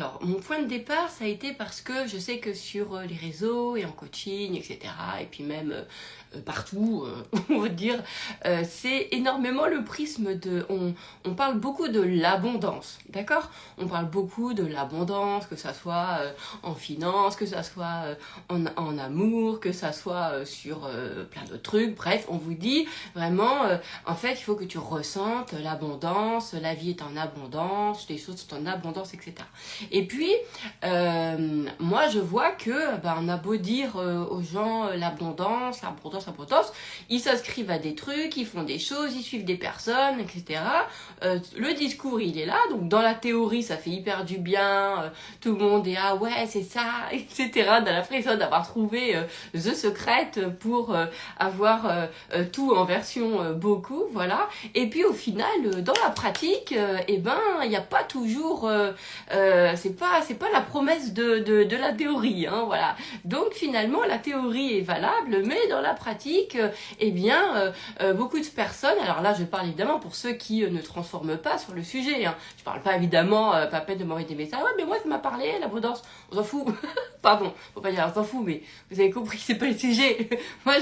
Alors, mon point de départ, ça a été parce que je sais que sur les réseaux et en coaching, etc., et puis même partout, on va dire, c'est énormément le prisme de... On parle beaucoup de l'abondance, d'accord? On parle beaucoup de l'abondance, que ça soit en finance, que ça soit en amour, que ça soit sur plein d'autres trucs. Bref, on vous dit vraiment, en fait, il faut que tu ressentes l'abondance, la vie est en abondance, les choses sont en abondance, etc. Et puis, moi, je vois que, on a beau dire aux gens l'abondance, ils s'inscrivent à des trucs, ils font des choses, ils suivent des personnes, etc. Le discours, il est là, donc dans la théorie, ça fait hyper du bien, tout le monde est ah ouais, c'est ça, etc. Dans l'impression d'avoir trouvé The Secret pour avoir tout en version beaucoup, voilà. Et puis au final, dans la pratique, il n'y a pas toujours c'est pas la promesse de la théorie, hein, voilà. Donc finalement la théorie est valable, mais dans la pratique, beaucoup de personnes, alors là je parle évidemment pour ceux qui ne transforment pas sur le sujet, hein. Je parle pas évidemment, pas à peine de m'envoyer des messages, ouais mais moi ça m'a parlé, l'abondance, on s'en fout, pardon, faut pas dire on s'en fout, mais vous avez compris que c'est pas le sujet. Moi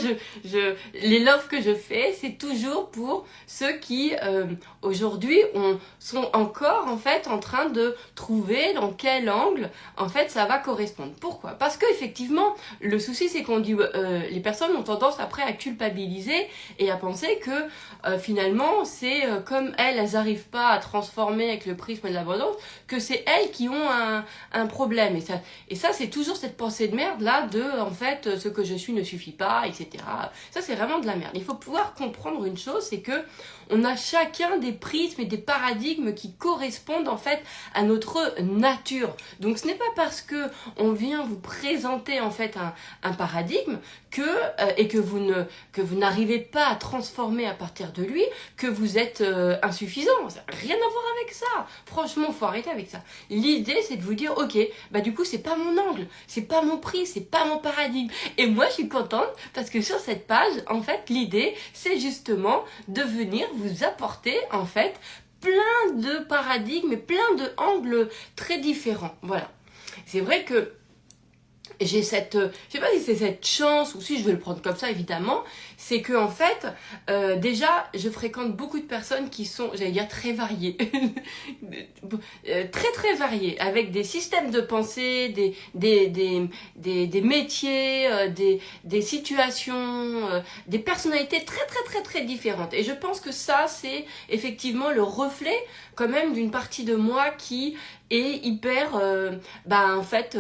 les loves que je fais, c'est toujours pour ceux qui aujourd'hui sont encore en fait en train de trouver dans quel angle en fait ça va correspondre. Pourquoi? Parce que effectivement le souci c'est qu'on dit les personnes ont tendance après à culpabiliser et à penser que finalement c'est comme elles arrivent pas à transformer avec le prisme de l'abondance, que c'est elles qui ont un problème, et ça c'est toujours cette pensée de merde là de en fait ce que je suis ne suffit pas, etc. Ça c'est vraiment de la merde. Il faut pouvoir comprendre une chose, c'est que on a chacun des prismes et des paradigmes qui correspondent en fait à notre nature. Donc ce n'est pas parce que on vient vous présenter en fait un paradigme et que vous n'arrivez pas à transformer à partir de lui que vous êtes insuffisant. Ça n'a rien à voir avec ça. Franchement, faut arrêter avec ça. L'idée c'est de vous dire ok, du coup c'est pas mon angle, c'est pas mon prix, c'est pas mon paradigme. Et moi je suis contente parce que sur cette page, en fait, l'idée c'est justement de venir vous apporter en fait plein de paradigmes et plein de angles très différents. Voilà. C'est vrai que j'ai cette, je sais pas si c'est cette chance ou si je vais le prendre comme ça évidemment, c'est que en fait, déjà, je fréquente beaucoup de personnes qui sont, j'allais dire très variées, très très variées, avec des systèmes de pensée, des métiers, des situations, des personnalités très très très très différentes. Et je pense que ça, c'est effectivement le reflet quand même d'une partie de moi qui est hyper, en fait.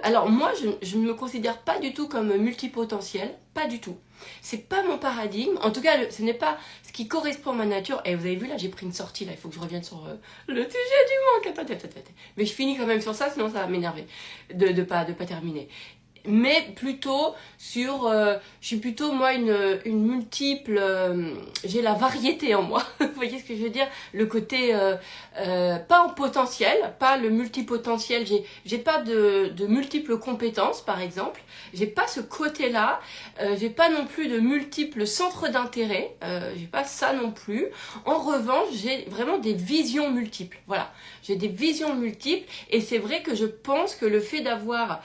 Alors moi, je ne me considère pas du tout comme multipotentiel, pas du tout. C'est pas mon paradigme. En tout cas, ce n'est pas ce qui correspond à ma nature. Et vous avez vu là, j'ai pris une sortie là. Il faut que je revienne sur le sujet du manque. Attends. Mais je finis quand même sur ça, sinon ça va m'énerver de pas terminer. Mais plutôt sur, je suis plutôt moi une multiple, j'ai la variété en moi, vous voyez ce que je veux dire, le côté, pas en potentiel, pas le multipotentiel, j'ai pas de multiples compétences par exemple, j'ai pas ce côté-là, j'ai pas non plus de multiples centres d'intérêt, j'ai pas ça non plus. En revanche, j'ai vraiment des visions multiples, voilà, j'ai des visions multiples, et c'est vrai que je pense que le fait d'avoir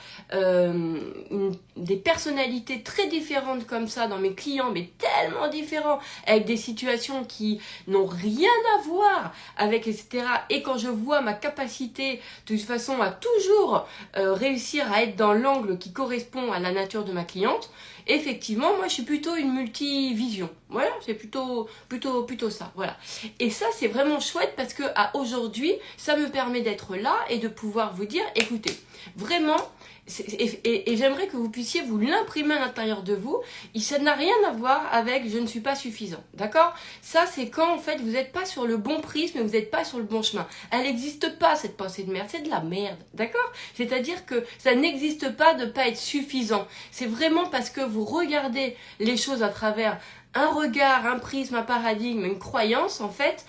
des personnalités très différentes comme ça dans mes clients, mais tellement différents, avec des situations qui n'ont rien à voir avec, etc. Et quand je vois ma capacité de toute façon à toujours réussir à être dans l'angle qui correspond à la nature de ma cliente, effectivement, moi je suis plutôt une multivision. Voilà, c'est plutôt ça. Voilà. Et ça, c'est vraiment chouette parce que à aujourd'hui, ça me permet d'être là et de pouvoir vous dire, écoutez, vraiment, et j'aimerais que vous puissiez vous l'imprimer à l'intérieur de vous, ça n'a rien à voir avec je ne suis pas suffisant, d'accord? Ça, c'est quand en fait vous n'êtes pas sur le bon prisme, vous n'êtes pas sur le bon chemin. Elle n'existe pas, cette pensée de merde, c'est de la merde, d'accord? C'est-à-dire que ça n'existe pas de pas être suffisant. C'est vraiment parce que vous regardez les choses à travers un regard, un prisme, un paradigme, une croyance en fait,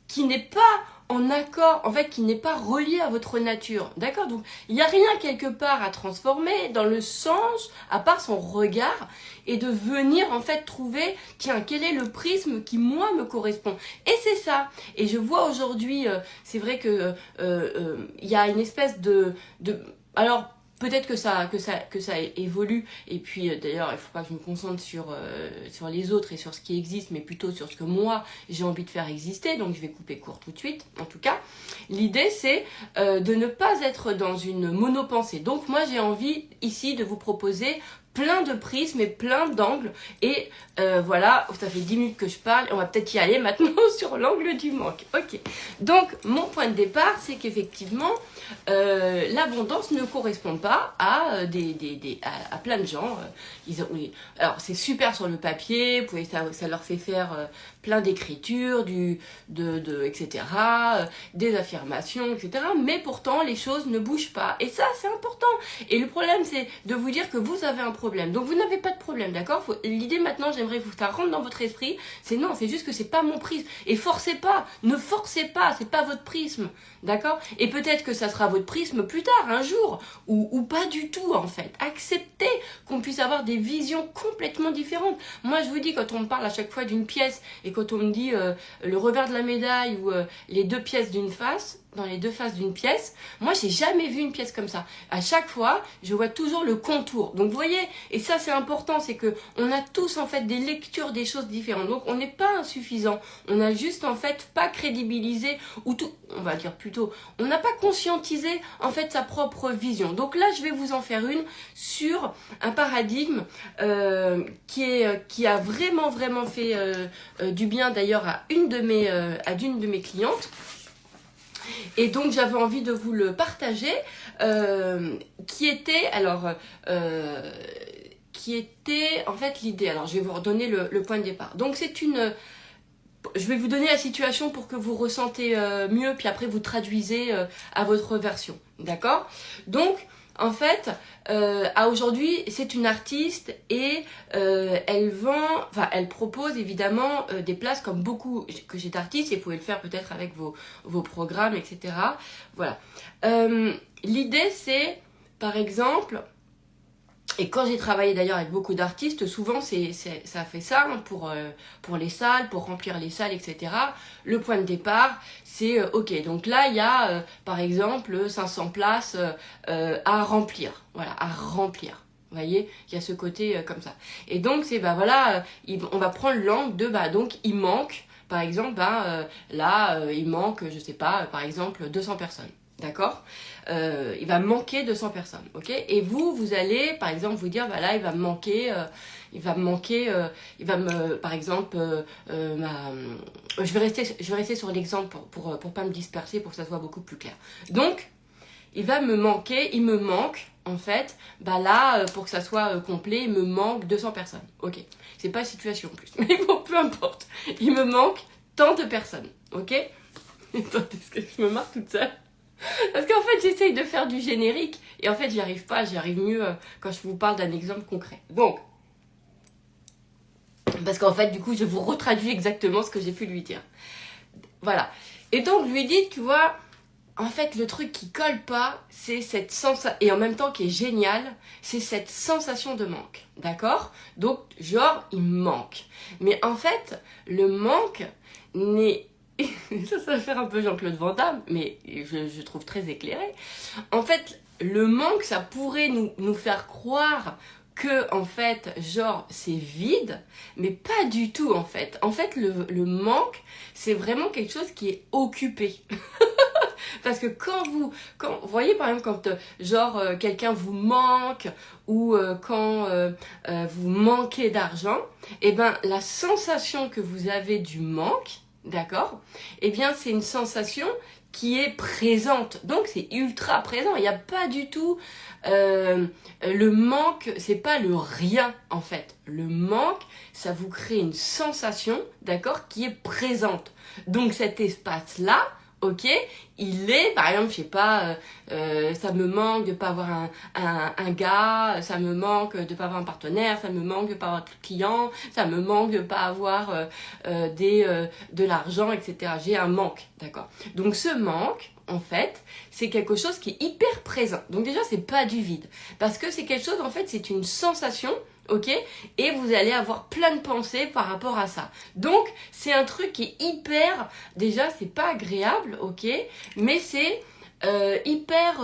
qui n'est pas en accord, en fait, qui n'est pas relié à votre nature. D'accord? Donc, il n'y a rien quelque part à transformer dans le sens, à part son regard, et de venir, en fait, trouver, tiens, quel est le prisme qui, moi, me correspond. Et c'est ça. Et je vois aujourd'hui, c'est vrai que il y a une espèce alors, peut-être que ça évolue, et puis d'ailleurs il ne faut pas que je me concentre sur les autres et sur ce qui existe, mais plutôt sur ce que moi j'ai envie de faire exister, donc je vais couper court tout de suite. En tout cas, l'idée c'est de ne pas être dans une monopensée. Donc moi j'ai envie ici de vous proposer plein de prismes et plein d'angles, et voilà, ça fait 10 minutes que je parle, et on va peut-être y aller maintenant sur l'angle du manque. Ok, donc mon point de départ c'est qu'effectivement l'abondance ne correspond pas à, à plein de gens. Alors c'est super sur le papier, vous pouvez, ça leur fait faire plein d'écritures, etc., des affirmations, etc. Mais pourtant les choses ne bougent pas. Et ça c'est important. Et le problème c'est de vous dire que vous avez un problème. Donc vous n'avez pas de problème, d'accord? L'idée maintenant, j'aimerais que ça rentre dans votre esprit, c'est non, c'est juste que c'est pas mon prisme. Et forcez pas, ne forcez pas, c'est pas votre prisme, d'accord? Et peut-être que ça sera votre prisme plus tard, un jour, ou pas du tout en fait. Acceptez qu'on puisse avoir des visions complètement différentes. Moi je vous dis, quand on me parle à chaque fois d'une pièce, et quand on me dit le revers de la médaille, ou les deux pièces d'une face, dans les deux faces d'une pièce, moi j'ai jamais vu une pièce comme ça. À chaque fois, je vois toujours le contour. Donc vous voyez, et ça c'est important, c'est que on a tous en fait des lectures des choses différentes. Donc on n'est pas insuffisant. On a juste en fait pas crédibilisé, ou tout, on va dire plutôt, on n'a pas conscientisé en fait sa propre vision. Donc là je vais vous en faire une sur un paradigme qui a vraiment fait du bien d'ailleurs à d'une de mes clientes. Et donc j'avais envie de vous le partager, qui était en fait l'idée. Alors je vais vous redonner le point de départ. Donc je vais vous donner la situation pour que vous ressentez mieux, puis après vous traduisez à votre version, d'accord? Donc en fait, à aujourd'hui, c'est une artiste et elle propose évidemment des places comme beaucoup que j'ai d'artistes, et vous pouvez le faire peut-être avec vos programmes, etc. Voilà. L'idée c'est, par exemple, et quand j'ai travaillé d'ailleurs avec beaucoup d'artistes, souvent ça fait ça hein, pour les salles, pour remplir les salles, etc. Le point de départ, c'est ok, donc là il y a par exemple 500 places à remplir. Voilà, à remplir. Vous voyez, il y a ce côté comme ça. Et donc c'est on va prendre l'angle de donc il manque, par exemple, il manque, je sais pas, par exemple 200 personnes. D'accord, il va manquer 200 personnes, ok. Et vous allez, par exemple, vous dire, il va me manquer, par exemple, je vais rester sur l'exemple pour pas me disperser, pour que ça soit beaucoup plus clair. Donc, il me manque, en fait, pour que ça soit complet, il me manque 200 personnes, ok. C'est pas situation en plus, mais bon, peu importe. Il me manque tant de personnes, ok. Attendez, est-ce que je me marre toute seule? Parce qu'en fait, j'essaye de faire du générique et en fait, j'y arrive pas. J'y arrive mieux quand je vous parle d'un exemple concret. Donc, parce qu'en fait, du coup, je vous retraduis exactement ce que j'ai pu lui dire. Voilà. Et donc, je lui dis, tu vois, en fait, le truc qui colle pas, c'est cette sensation, et en même temps qui est génial, c'est cette sensation de manque. D'accord? Donc, genre, il manque. Mais en fait, le manque n'est ça va faire un peu Jean-Claude Van Damme, mais je trouve très éclairé. En fait, le manque, ça pourrait nous faire croire que, en fait, genre, c'est vide, mais pas du tout, en fait. En fait, le manque, c'est vraiment quelque chose qui est occupé. Parce que quand vous voyez, par exemple, quand, quelqu'un vous manque, ou quand vous manquez d'argent, eh ben, la sensation que vous avez du manque, d'accord? Eh bien, c'est une sensation qui est présente. Donc, c'est ultra présent. Il n'y a pas du tout... le manque, c'est pas le rien, en fait. Le manque, ça vous crée une sensation, d'accord, qui est présente. Donc, cet espace-là, ok, il est, par exemple, je sais pas, ça me manque de pas avoir un gars, ça me manque de pas avoir un partenaire, ça me manque de pas avoir de client, ça me manque de pas avoir de l'argent, etc. J'ai un manque, d'accord. Donc ce manque, en fait, c'est quelque chose qui est hyper présent. Donc déjà, c'est pas du vide, parce que c'est quelque chose, en fait, c'est une sensation. Ok, et vous allez avoir plein de pensées par rapport à ça. Donc, c'est un truc qui est hyper... Déjà, c'est pas agréable, ok, mais c'est hyper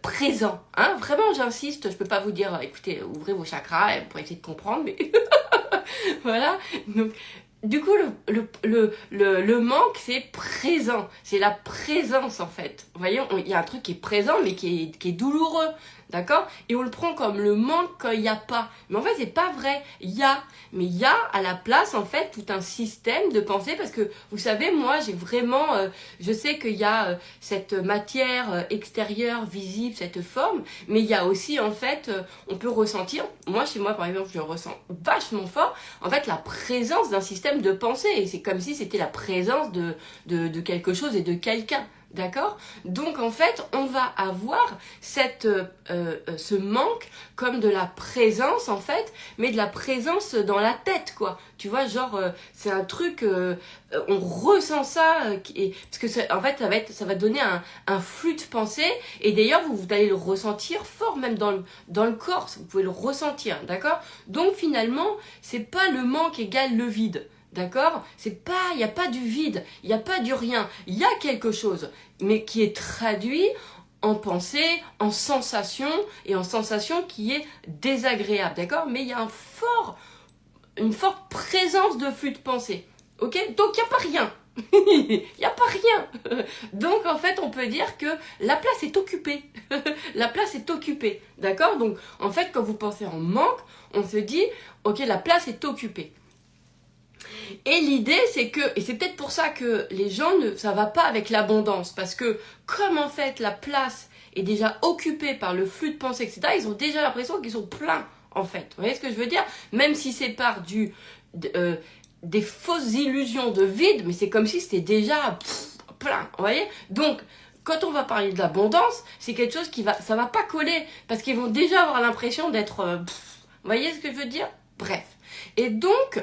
présent. Hein. Vraiment, j'insiste, je peux pas vous dire, écoutez, ouvrez vos chakras pour essayer de comprendre, mais voilà. Donc, du coup, le manque, c'est présent. C'est la présence, en fait. Vous voyez, il y a un truc qui est présent, mais qui est douloureux. D'accord? Et on le prend comme le manque quand il n'y a pas. Mais en fait, c'est pas vrai. Il y a. Mais il y a à la place, en fait, tout un système de pensée. Parce que, vous savez, moi, j'ai vraiment... je sais qu'il y a cette matière extérieure, visible, cette forme. Mais il y a aussi, en fait, on peut ressentir... Moi, chez moi, par exemple, je le ressens vachement fort. En fait, la présence d'un système de pensée. Et c'est comme si c'était la présence de quelque chose et de quelqu'un. D'accord? Donc en fait, on va avoir ce manque comme de la présence en fait, mais de la présence dans la tête quoi. Tu vois, genre c'est un truc, on ressent ça, parce que en fait ça va donner un flux de pensée et d'ailleurs vous allez le ressentir fort même dans le corps, vous pouvez le ressentir, d'accord? Donc finalement, c'est pas le manque égale le vide. D'accord? Il n'y a pas du vide, il n'y a pas du rien, il y a quelque chose, mais qui est traduit en pensée, en sensation, et en sensation qui est désagréable, d'accord? Mais il y a une forte présence de flux de pensée, ok? Donc il n'y a pas rien, il n'y a pas rien. Donc en fait on peut dire que la place est occupée, la place est occupée, d'accord? Donc en fait quand vous pensez en manque, on se dit, ok la place est occupée. Et l'idée, c'est que, et c'est peut-être pour ça que les gens, ça va pas avec l'abondance, parce que comme en fait la place est déjà occupée par le flux de pensée, etc., ils ont déjà l'impression qu'ils sont pleins, en fait. Vous voyez ce que je veux dire? Même si c'est par des fausses illusions de vide, mais c'est comme si c'était déjà plein, vous voyez? Donc, quand on va parler de l'abondance, c'est quelque chose ça va pas coller, parce qu'ils vont déjà avoir l'impression d'être, vous voyez ce que je veux dire? Bref. Et donc,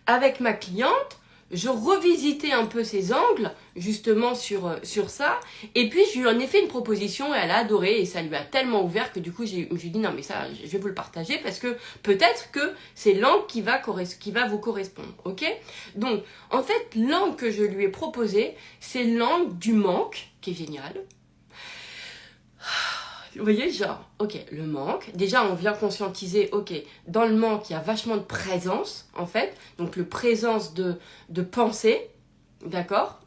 avec ma cliente, je revisitais un peu ses angles, justement sur ça, et puis je lui en ai fait une proposition, et elle a adoré, et ça lui a tellement ouvert que du coup, je lui ai dit, non mais ça, je vais vous le partager, parce que peut-être que c'est l'angle qui va vous correspondre, ok? Donc, en fait, l'angle que je lui ai proposé, c'est l'angle du manque, qui est génial. Vous voyez, genre, ok, le manque. Déjà, on vient conscientiser, ok, dans le manque, il y a vachement de présence, en fait. Donc, le présence de pensée, d'accord?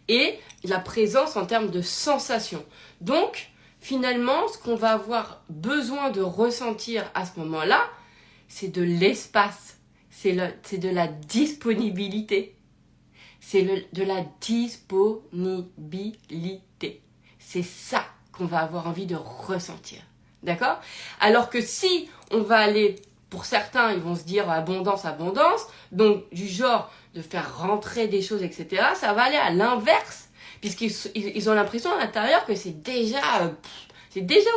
Et la présence en termes de sensation. Donc, finalement, ce qu'on va avoir besoin de ressentir à ce moment-là, c'est de l'espace. C'est de la disponibilité. C'est de la disponibilité. C'est ça qu'on va avoir envie de ressentir. D'accord? Alors que si on va aller, pour certains, ils vont se dire abondance, abondance, donc du genre de faire rentrer des choses, etc., ça va aller à l'inverse, puisqu'ils ont l'impression à l'intérieur que c'est déjà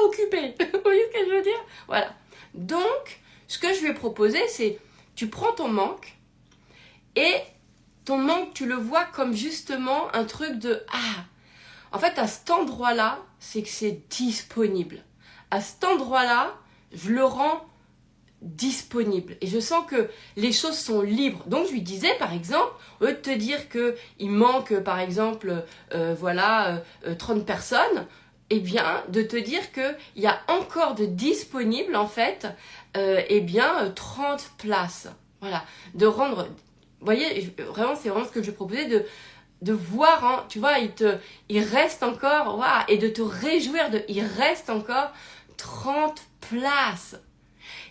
occupé. Vous voyez ce que je veux dire? Voilà. Donc, ce que je vais proposer, c'est, tu prends ton manque, et ton manque, tu le vois comme justement un truc de « Ah !» En fait, à cet endroit-là, c'est que c'est disponible. À cet endroit-là, je le rends disponible. Et je sens que les choses sont libres. Donc, je lui disais, par exemple, au lieu de te dire qu'il manque, par exemple, 30 personnes, eh bien, de te dire qu'il y a encore de disponibles, en fait, 30 places. Voilà. De rendre... Vous voyez, vraiment, c'est vraiment ce que je proposais de voir, hein, tu vois, il reste encore, waouh, et de te réjouir il reste encore 30 places.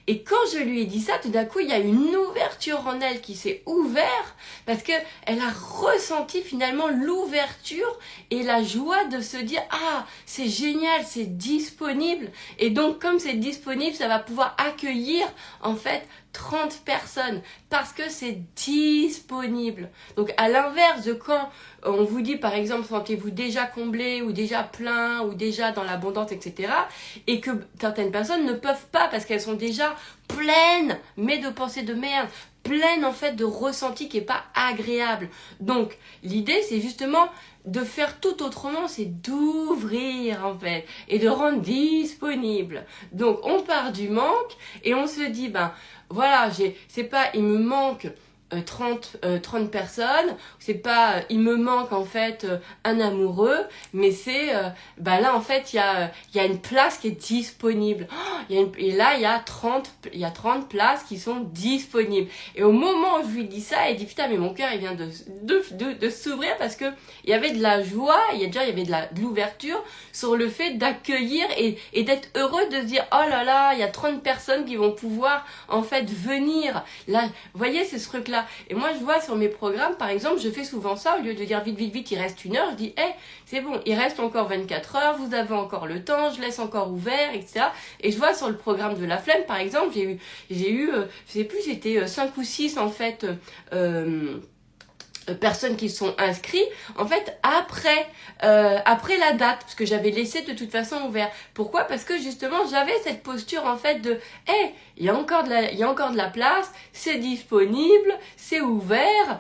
Et quand je lui ai dit ça, tout d'un coup, il y a une ouverture en elle qui s'est ouverte parce qu'elle a ressenti finalement l'ouverture et la joie de se dire « Ah, c'est génial, c'est disponible !» Et donc, comme c'est disponible, ça va pouvoir accueillir en fait 30 personnes parce que c'est disponible. Donc à l'inverse de quand on vous dit par exemple sentez-vous déjà comblé ou déjà plein ou déjà dans l'abondance, etc. et que certaines personnes ne peuvent pas parce qu'elles sont déjà pleines, mais de pensées de merde, pleines en fait de ressentis qui est pas agréable. Donc l'idée c'est justement de faire tout autrement, c'est d'ouvrir en fait et de rendre disponible. Donc on part du manque et on se dit ben voilà, c'est pas il me manque 30 personnes, c'est pas il me manque en fait un amoureux, mais c'est bah là en fait il y a une place qui est disponible. Et là il y a 30 places qui sont disponibles. Et au moment où je lui dis ça, il dit putain mais mon cœur il vient de s'ouvrir parce que il y avait de la joie, il y avait de l'ouverture sur le fait d'accueillir et d'être heureux de se dire oh là là, il y a 30 personnes qui vont pouvoir en fait venir. Là, vous voyez c'est ce truc là. Et moi, je vois sur mes programmes, par exemple, je fais souvent ça, au lieu de dire vite, vite, vite, il reste 1 heure, je dis, c'est bon, il reste encore 24 heures, vous avez encore le temps, je laisse encore ouvert, etc. Et je vois sur le programme de la flemme, par exemple, j'ai eu, je sais plus, c'était 5 ou 6, en fait, personnes qui sont inscrites en fait après la date parce que j'avais laissé de toute façon ouvert. Pourquoi? Parce que justement j'avais cette posture en fait de il y a encore de la place, c'est disponible, c'est ouvert,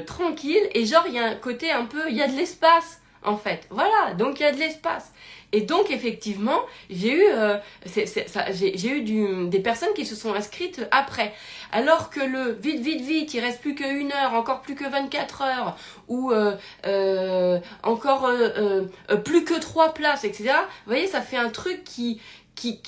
tranquille, et genre il y a un côté un peu, il y a de l'espace en fait, voilà, donc il y a de l'espace. Et donc effectivement, j'ai eu des personnes qui se sont inscrites après. Alors que le vite, il reste plus que 1 heure, encore plus que 24 heures, ou encore plus que 3 places, etc. Vous voyez, ça fait un truc qui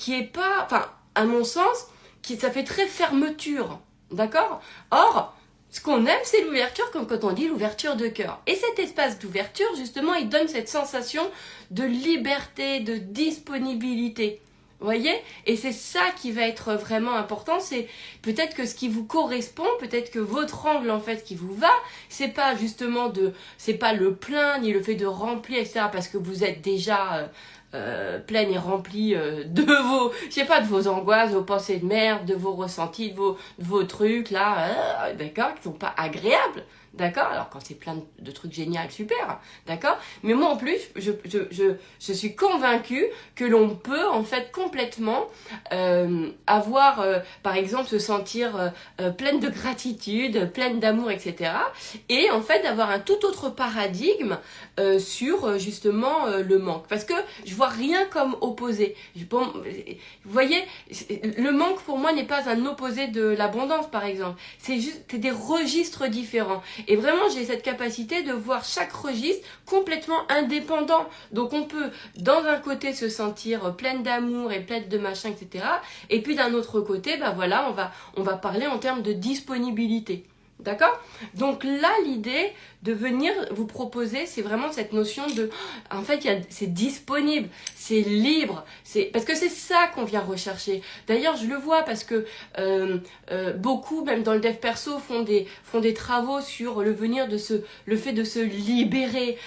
est pas, enfin, à mon sens, ça fait très fermeture, d'accord? Or, ce qu'on aime, c'est l'ouverture, comme quand on dit l'ouverture de cœur. Et cet espace d'ouverture, justement, il donne cette sensation de liberté, de disponibilité. Vous voyez? Et c'est ça qui va être vraiment important. C'est peut-être que ce qui vous correspond, peut-être que votre angle, en fait, qui vous va, c'est pas justement c'est pas le plein, ni le fait de remplir, etc., parce que vous êtes déjà pleine et remplie de vos angoisses, vos pensées de merde, de vos ressentis, de vos trucs là, d'accord, qui sont pas agréables, d'accord. Alors quand c'est plein de trucs géniaux, super, d'accord. Mais moi en plus, je suis convaincue que l'on peut en fait complètement avoir, par exemple, se sentir pleine de gratitude, pleine d'amour, etc. Et en fait d'avoir un tout autre paradigme sur justement le manque, parce que je vois rien comme opposé. Bon, vous voyez, le manque pour moi n'est pas un opposé de l'abondance, par exemple. C'est des registres différents. Et vraiment, j'ai cette capacité de voir chaque registre complètement indépendant. Donc on peut, dans un côté, se sentir pleine d'amour et pleine de machin, etc. Et puis d'un autre côté, bah voilà, on va parler en termes de disponibilité. D'accord? Donc là, l'idée de venir vous proposer, c'est vraiment cette notion de, en fait, c'est disponible, c'est libre, parce que c'est ça qu'on vient rechercher. D'ailleurs, je le vois parce que beaucoup, même dans le dev perso, font des travaux sur le fait de se libérer,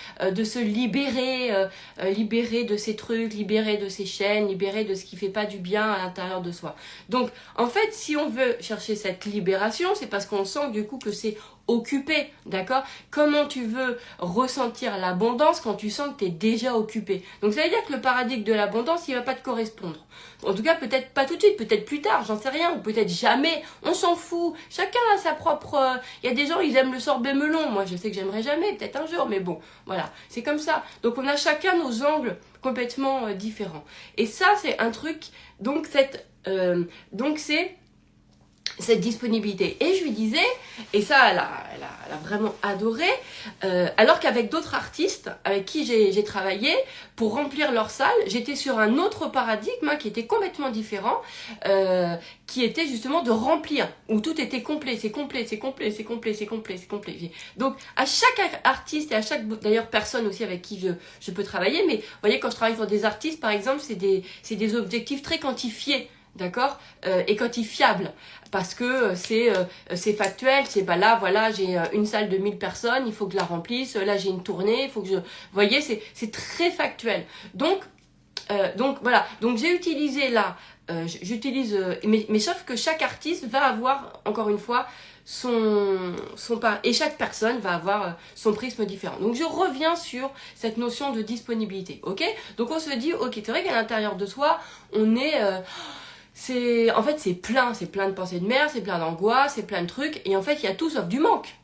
libérer de ces trucs, libérer de ces chaînes, libérer de ce qui fait pas du bien à l'intérieur de soi. Donc, en fait, si on veut chercher cette libération, c'est parce qu'on sent du coup que c'est occupé, d'accord? Comment tu veux ressentir l'abondance quand tu sens que tu es déjà occupé? Donc ça veut dire que le paradigme de l'abondance, il va pas te correspondre. En tout cas, peut-être pas tout de suite, peut-être plus tard, j'en sais rien, ou peut-être jamais, on s'en fout. Chacun a sa propre... Il y a des gens, ils aiment le sorbet melon, moi je sais que j'aimerais jamais, peut-être un jour, mais bon, voilà, c'est comme ça. Donc on a chacun nos angles complètement différents. Et ça, c'est un truc, donc c'est cette disponibilité. Et je lui disais, et ça elle a vraiment adoré, alors qu'avec d'autres artistes avec qui j'ai travaillé pour remplir leur salle, j'étais sur un autre paradigme qui était complètement différent, qui était justement de remplir, où tout était complet, c'est complet. Donc à chaque artiste et à chaque d'ailleurs personne aussi avec qui je peux travailler, mais vous voyez, quand je travaille pour des artistes par exemple, c'est des objectifs très quantifiés. D'accord, et quantifiable, parce que c'est factuel, c'est bah là voilà, j'ai une salle de 1000 personnes, il faut que je la remplisse, là j'ai une tournée, il faut que vous voyez, c'est très factuel. Donc voilà, donc j'ai utilisé là j'utilise, mais sauf que chaque artiste va avoir, encore une fois, et chaque personne va avoir son prisme différent. Donc je reviens sur cette notion de disponibilité, ok? Donc on se dit, ok, c'est vrai qu'à l'intérieur de soi, on est... en fait, c'est plein de pensées de merde, c'est plein d'angoisse, c'est plein de trucs, et en fait, il y a tout sauf du manque.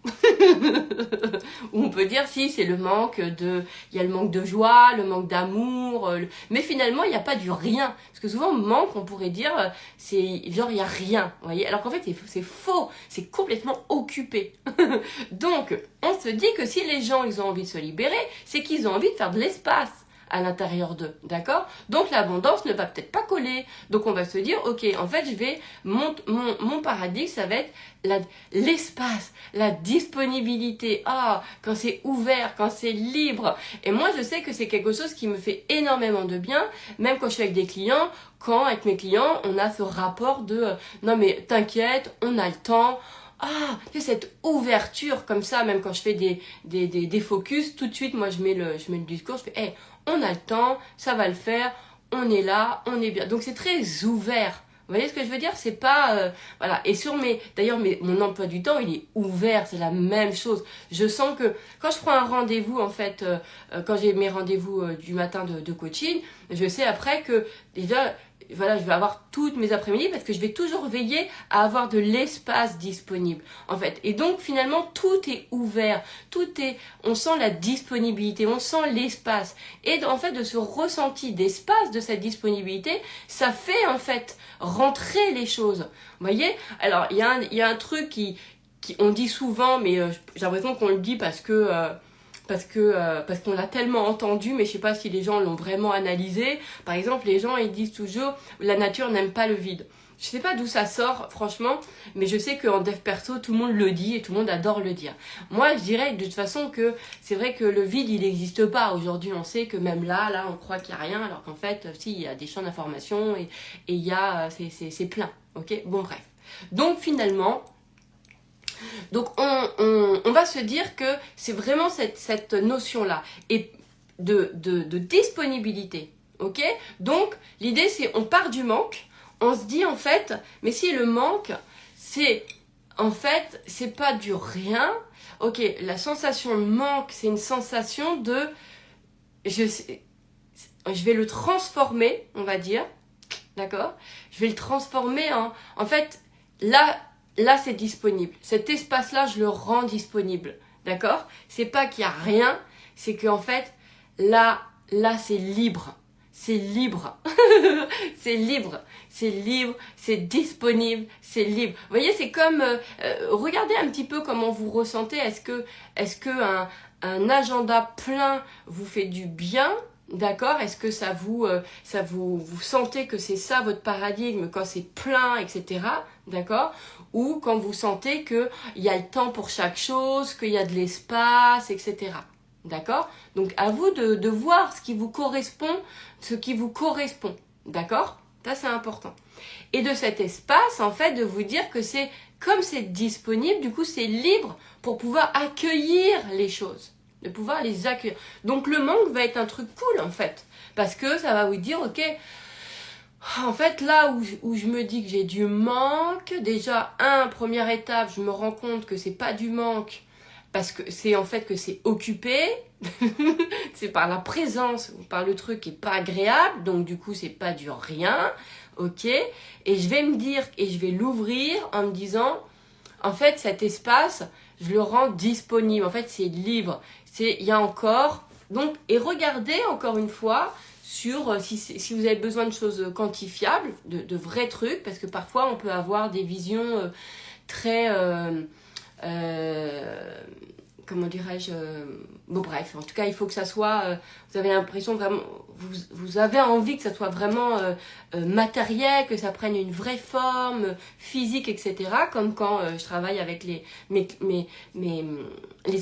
Ou on peut dire, si, c'est il y a le manque de joie, le manque d'amour, mais finalement, il n'y a pas du rien. Parce que souvent, manque, on pourrait dire, c'est genre, il n'y a rien, vous voyez. Alors qu'en fait, c'est faux, c'est complètement occupé. Donc, on se dit que si les gens, ils ont envie de se libérer, c'est qu'ils ont envie de faire de l'espace à l'intérieur d'eux, d'accord? Donc l'abondance ne va peut-être pas coller. Donc on va se dire, ok, en fait, mon paradigme, ça va être l'espace, la disponibilité. Ah, quand c'est ouvert, quand c'est libre. Et moi, je sais que c'est quelque chose qui me fait énormément de bien, même quand je suis avec des clients, quand avec mes clients, on a ce rapport de, non mais t'inquiète, on a le temps. Ah, cette ouverture comme ça, même quand je fais des focus, tout de suite, moi, je mets le discours, je fais, hey, on a le temps, ça va le faire, on est là, on est bien. Donc c'est très ouvert. Vous voyez ce que je veux dire? C'est pas... voilà. Et d'ailleurs, mon emploi du temps, il est ouvert, c'est la même chose. Je sens que quand je prends un rendez-vous, en fait, quand j'ai mes rendez-vous du matin de coaching, je sais après que déjà... Voilà, je vais avoir toutes mes après-midi parce que je vais toujours veiller à avoir de l'espace disponible, en fait. Et donc, finalement, tout est ouvert, on sent la disponibilité, on sent l'espace. Et en fait, de ce ressenti d'espace, de cette disponibilité, ça fait, en fait, rentrer les choses. Vous voyez? Alors, il y a un truc qui on dit souvent, mais j'ai l'impression qu'on le dit parce qu'on l'a tellement entendu, mais je sais pas si les gens l'ont vraiment analysé. Par exemple, les gens, ils disent toujours la nature n'aime pas le vide. Je sais pas d'où ça sort, franchement, mais je sais qu'en dev perso, tout le monde le dit et tout le monde adore le dire. Moi, je dirais de toute façon que c'est vrai que le vide, il n'existe pas. Aujourd'hui, on sait que même là, on croit qu'il n'y a rien, alors qu'en fait, si, il y a des champs d'information et il y a, c'est plein. Ok? Bon, bref. Donc, finalement, on va se dire que c'est vraiment cette notion-là et de disponibilité, ok? Donc, l'idée, c'est on part du manque, on se dit en fait, mais si le manque, c'est pas du rien, ok, la sensation de manque, c'est une sensation de, je vais le transformer, on va dire, d'accord? Je vais le transformer en fait, là, c'est disponible. Cet espace-là, je le rends disponible. D'accord? C'est pas qu'il y a rien, c'est qu'en fait, là, c'est libre. C'est libre. C'est libre. C'est libre. C'est disponible. C'est libre. Vous voyez, c'est comme... regardez un petit peu comment vous ressentez. Est-ce que un agenda plein vous fait du bien? D'accord? Est-ce que vous sentez que c'est ça votre paradigme quand c'est plein, etc. D'accord? Ou quand vous sentez qu'il y a le temps pour chaque chose, qu'il y a de l'espace, etc. D'accord? Donc à vous de voir ce qui vous correspond. D'accord? Ça, c'est important. Et de cet espace, en fait, de vous dire que comme c'est disponible, du coup, c'est libre pour pouvoir accueillir les choses. De pouvoir les accueillir. Donc le manque va être un truc cool, en fait. Parce que ça va vous dire, ok, en fait, là où je me dis que j'ai du manque, déjà, première étape, je me rends compte que c'est pas du manque, parce que c'est en fait que c'est occupé, c'est par la présence, ou par le truc qui est pas agréable, donc du coup, c'est pas du rien, ok, et je vais me dire, et je vais l'ouvrir en me disant, en fait, cet espace, je le rends disponible, en fait, c'est libre, il y a encore, donc, et regardez encore une fois, sur si vous avez besoin de choses quantifiables, de vrais trucs, parce que parfois on peut avoir des visions très, comment dirais-je, bon bref, en tout cas il faut que ça soit, vous avez l'impression vraiment, vous avez envie que ça soit vraiment matériel, que ça prenne une vraie forme physique, etc. Comme quand je travaille avec les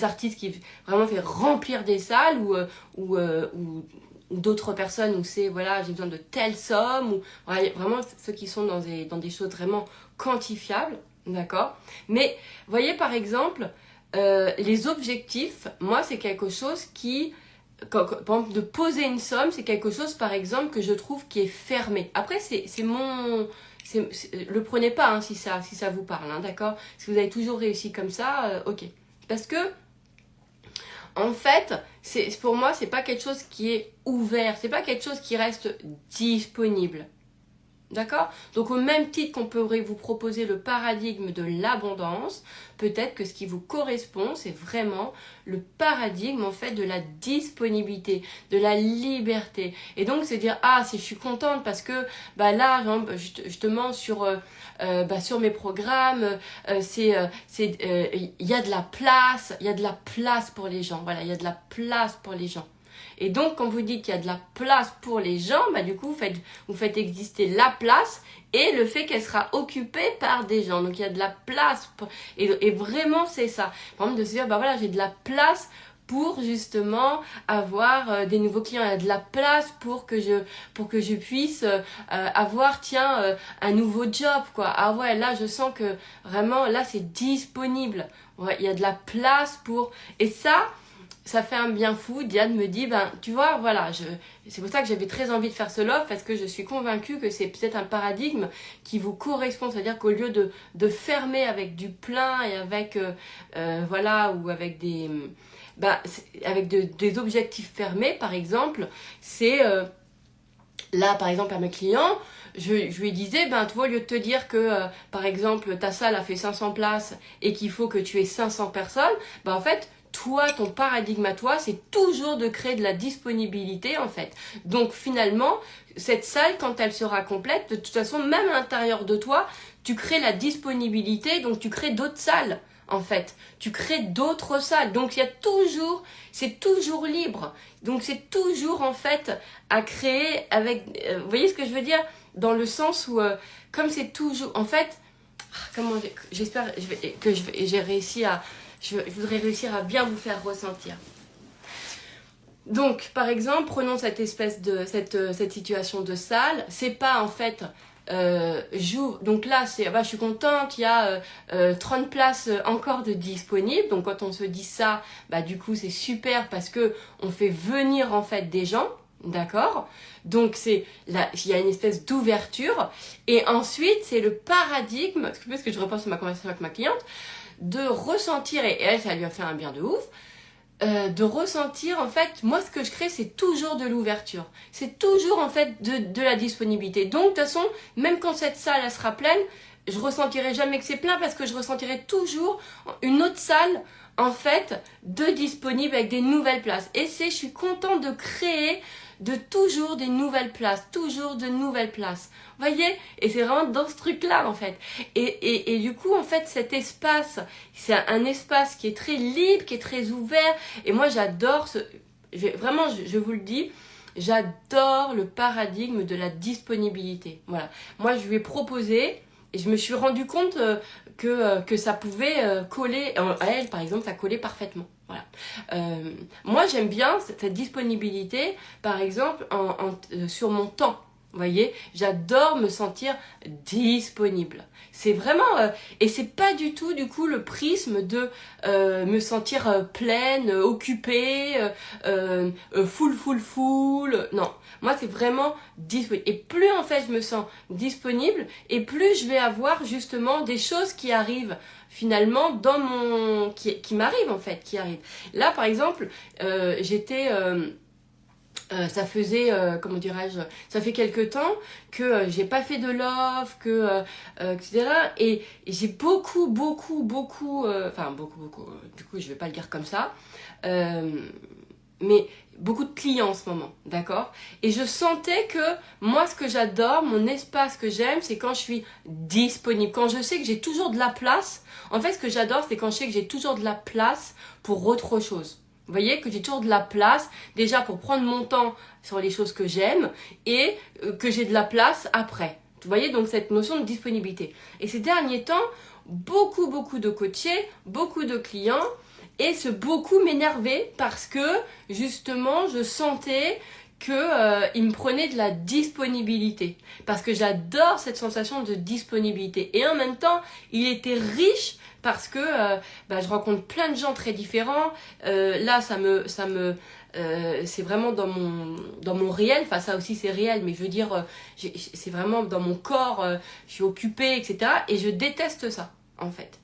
artistes qui vraiment fait remplir des salles ou d'autres personnes où c'est, voilà, j'ai besoin de telle somme, ou voilà, vraiment ceux qui sont dans des choses vraiment quantifiables, d'accord? Mais, voyez, par exemple, les objectifs, moi, c'est quelque chose qui par exemple, de poser une somme, c'est quelque chose, par exemple, que je trouve qui est fermé. Après, c'est mon... le prenez pas hein, si ça vous parle, hein, d'accord? Si vous avez toujours réussi comme ça, ok. Parce que, en fait, pour moi, c'est pas quelque chose qui est ouvert, c'est pas quelque chose qui reste disponible. D'accord? Donc au même titre qu'on pourrait vous proposer le paradigme de l'abondance, peut-être que ce qui vous correspond, c'est vraiment le paradigme en fait de la disponibilité, de la liberté. Et donc c'est dire, ah si je suis contente parce que bah là, justement sur mes programmes, il y a de la place, il y a de la place pour les gens. Voilà, il y a de la place pour les gens. Et donc, quand vous dites qu'il y a de la place pour les gens, bah du coup, vous faites exister la place et le fait qu'elle sera occupée par des gens. Donc, il y a de la place. Et vraiment, c'est ça. Par exemple, de se dire, bah voilà, j'ai de la place pour justement avoir des nouveaux clients. Il y a de la place pour que je puisse avoir, tiens, un nouveau job, quoi. Ah ouais, là, je sens que vraiment, là, c'est disponible. Ouais, il y a de la place pour... Et ça fait un bien fou. Diane me dit, ben tu vois, voilà, c'est pour ça que j'avais très envie de faire ce live, parce que je suis convaincue que c'est peut-être un paradigme qui vous correspond. C'est-à-dire qu'au lieu de fermer avec du plein et avec, voilà, ou avec des objectifs fermés, par exemple, c'est... là, par exemple, à mes clients, je lui disais, ben, tu vois, au lieu de te dire que, par exemple, ta salle a fait 500 places et qu'il faut que tu aies 500 personnes, ben, en fait, toi, ton paradigme à toi, c'est toujours de créer de la disponibilité, en fait. Donc, finalement, cette salle, quand elle sera complète, de toute façon, même à l'intérieur de toi, tu crées la disponibilité, donc tu crées d'autres salles. En fait, tu crées d'autres salles. Donc, il y a toujours, c'est toujours libre. Donc, c'est toujours, en fait, à créer avec, vous voyez ce que je veux dire? Dans le sens où, comme c'est toujours, en fait, j'espère que j'ai réussi à, je voudrais réussir à bien vous faire ressentir. Donc, par exemple, prenons cette situation de salle. C'est pas, en fait, donc là, je suis contente, il y a 30 places encore de disponibles. Donc quand on se dit ça, bah du coup c'est super parce que on fait venir en fait des gens, d'accord? Donc il y a une espèce d'ouverture. Et ensuite, c'est le paradigme, parce que je repense à ma conversation avec ma cliente, de ressentir, et elle, ça lui a fait un bien de ouf, de ressentir, en fait, moi ce que je crée, c'est toujours de l'ouverture. C'est toujours, en fait, de la disponibilité. Donc, de toute façon, même quand cette salle, elle sera pleine, je ressentirai jamais que c'est plein parce que je ressentirai toujours une autre salle, en fait, de disponible avec des nouvelles places. Et je suis contente de créer toujours des nouvelles places, toujours de nouvelles places. Vous voyez? Et c'est vraiment dans ce truc-là, en fait. Et du coup, en fait, cet espace, c'est un espace qui est très libre, qui est très ouvert. Et moi, j'adore vraiment, je vous le dis, j'adore le paradigme de la disponibilité. Voilà. Moi, je lui ai proposé, et je me suis rendu compte que ça pouvait coller. À elle, par exemple, ça collait parfaitement. Voilà. Moi, j'aime bien cette disponibilité, par exemple, sur mon temps. Vous voyez, j'adore me sentir disponible. C'est vraiment... et c'est pas du tout, du coup, le prisme de me sentir pleine, occupée, full. Non, moi, c'est vraiment disponible. Et plus, en fait, je me sens disponible, et plus je vais avoir, justement, des choses qui arrivent finalement dans qui m'arrivent, en fait, qui arrivent. Là, par exemple, j'étais... ça faisait, comment dirais-je, ça fait quelque temps que j'ai pas fait de love, etc. Et j'ai beaucoup, du coup, je vais pas le dire comme ça, mais beaucoup de clients en ce moment, d'accord? Et je sentais que moi, ce que j'adore, mon espace que j'aime, c'est quand je suis disponible, quand je sais que j'ai toujours de la place. En fait, ce que j'adore, c'est quand je sais que j'ai toujours de la place pour autre chose. Vous voyez, que j'ai toujours de la place, déjà pour prendre mon temps sur les choses que j'aime et que j'ai de la place après. Vous voyez, donc cette notion de disponibilité. Et ces derniers temps, beaucoup de coachés, beaucoup de clients, et ce beaucoup m'énervait parce que justement, je sentais que il me prenait de la disponibilité. Parce que j'adore cette sensation de disponibilité. Et en même temps, il était riche parce que je rencontre plein de gens très différents. Là, c'est vraiment dans mon réel. Enfin, ça aussi, c'est réel. Mais je veux dire, c'est vraiment dans mon corps. Je suis occupée, etc. Et je déteste ça, en fait.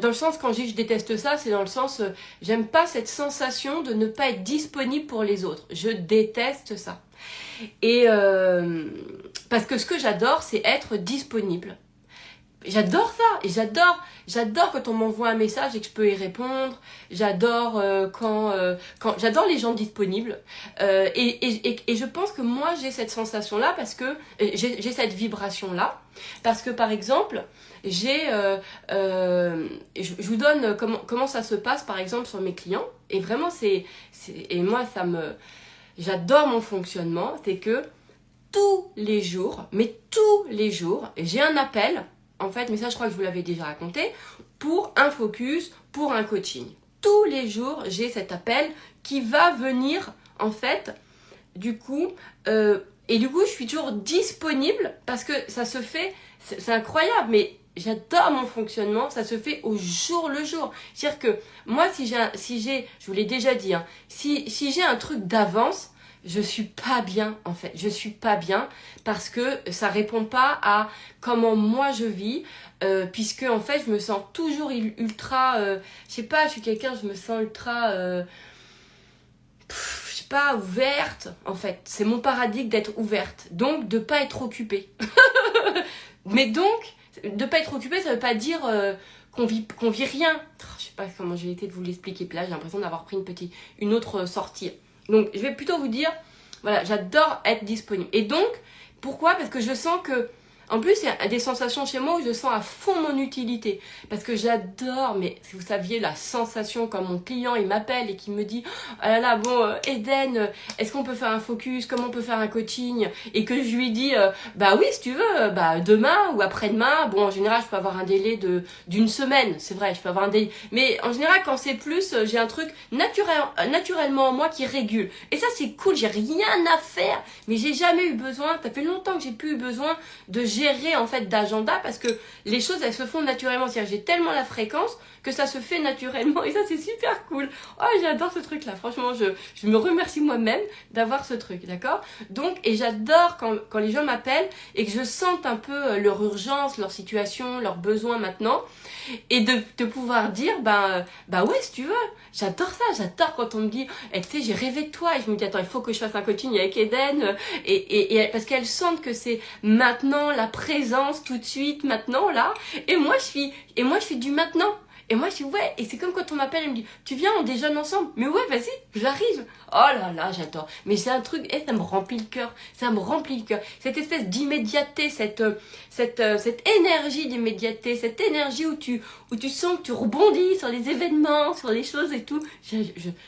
Dans le sens, quand je dis je déteste ça, c'est dans le sens, j'aime pas cette sensation de ne pas être disponible pour les autres. Je déteste ça. Et parce que ce que j'adore, c'est être disponible. J'adore ça, et j'adore quand on m'envoie un message et que je peux y répondre. J'adore j'adore les gens disponibles. Et je pense que moi j'ai cette sensation-là parce que j'ai cette vibration-là parce que par exemple je vous donne comment ça se passe par exemple sur mes clients et vraiment et moi j'adore mon fonctionnement, c'est que tous les jours, j'ai un appel. En fait, mais ça, je crois que je vous l'avais déjà raconté, pour un focus, pour un coaching. Tous les jours, j'ai cet appel qui va venir, en fait, du coup, je suis toujours disponible parce que ça se fait, c'est incroyable, mais j'adore mon fonctionnement, ça se fait au jour le jour. C'est-à-dire que moi, je vous l'ai déjà dit, hein, si j'ai un truc d'avance, je suis pas bien en fait, je suis pas bien parce que ça répond pas à comment moi je vis, puisque en fait je me sens toujours ultra, je sais pas, je suis quelqu'un, je me sens ultra, je sais pas, ouverte en fait, c'est mon paradigme d'être ouverte, donc de pas être occupée. Mais donc, de pas être occupée, ça veut pas dire qu'on vit rien. Je sais pas comment j'ai été de vous l'expliquer, puis là j'ai l'impression d'avoir pris une autre sortie. Donc, je vais plutôt vous dire, voilà, j'adore être disponible. Et donc, pourquoi ? Parce que je sens que, en plus, il y a des sensations chez moi où je sens à fond mon utilité. Parce que j'adore, mais si vous saviez la sensation quand mon client, il m'appelle et qu'il me dit « Ah là là, bon, Eden, est-ce qu'on peut faire un focus ? Comment on peut faire un coaching ?» Et que je lui dis « Bah oui, si tu veux, demain ou après-demain. » Bon, en général, je peux avoir un délai d'une semaine. C'est vrai, je peux avoir un délai. Mais en général, quand c'est plus, j'ai un truc naturellement en moi qui régule. Et ça, c'est cool, j'ai rien à faire. Mais j'ai jamais eu besoin, ça fait longtemps que j'ai plus eu besoin de gérer en fait d'agenda parce que les choses elles se font naturellement, c'est-à-dire j'ai tellement la fréquence que ça se fait naturellement et ça c'est super cool. Oh, j'adore ce truc là, franchement je me remercie moi-même d'avoir ce truc, d'accord? Donc, et j'adore quand les gens m'appellent et que je sente un peu leur urgence, leur situation, leurs besoins maintenant et de pouvoir dire ouais si tu veux, j'adore ça, j'adore quand on me dit tu sais j'ai rêvé de toi et je me dis attends il faut que je fasse un coaching avec Eden et parce qu'elles sentent que c'est maintenant la présence tout de suite maintenant là et moi je suis du maintenant. Et moi, je dis, ouais, et c'est comme quand on m'appelle et me dit, tu viens, on déjeune ensemble. Mais ouais, vas-y, j'arrive. Oh là là, j'adore. Mais c'est un truc, ça me remplit le cœur. Ça me remplit le cœur. Cette espèce d'immédiateté, cette énergie d'immédiateté, cette énergie où tu sens que tu rebondis sur les événements, sur les choses et tout.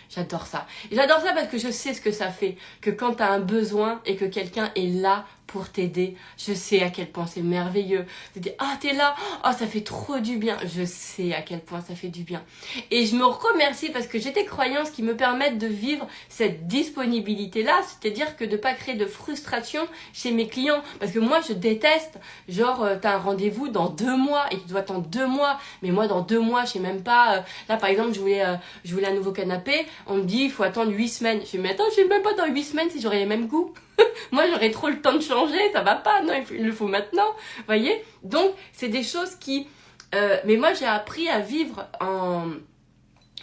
J'adore ça. Et j'adore ça parce que je sais ce que ça fait. Que quand tu as un besoin et que quelqu'un est là pour t'aider, je sais à quel point c'est merveilleux. Tu te dis, ah t'es là, ah ça fait trop du bien. Je sais à quel point ça fait du bien. Et je me remercie parce que j'ai des croyances qui me permettent de vivre cette disponibilité-là, c'est-à-dire que de pas créer de frustration chez mes clients. Parce que moi je déteste, genre t'as un rendez-vous dans 2 mois et tu dois attendre 2 mois. Mais moi dans 2 mois, je sais même pas, là par exemple je voulais un nouveau canapé, on me dit il faut attendre 8 semaines. Je me dis mais attends, je sais même pas dans 8 semaines si j'aurai les mêmes goûts. Moi, j'aurais trop le temps de changer, ça va pas, non, il le faut maintenant, voyez. Donc, c'est des choses qui... mais moi, j'ai appris à vivre en...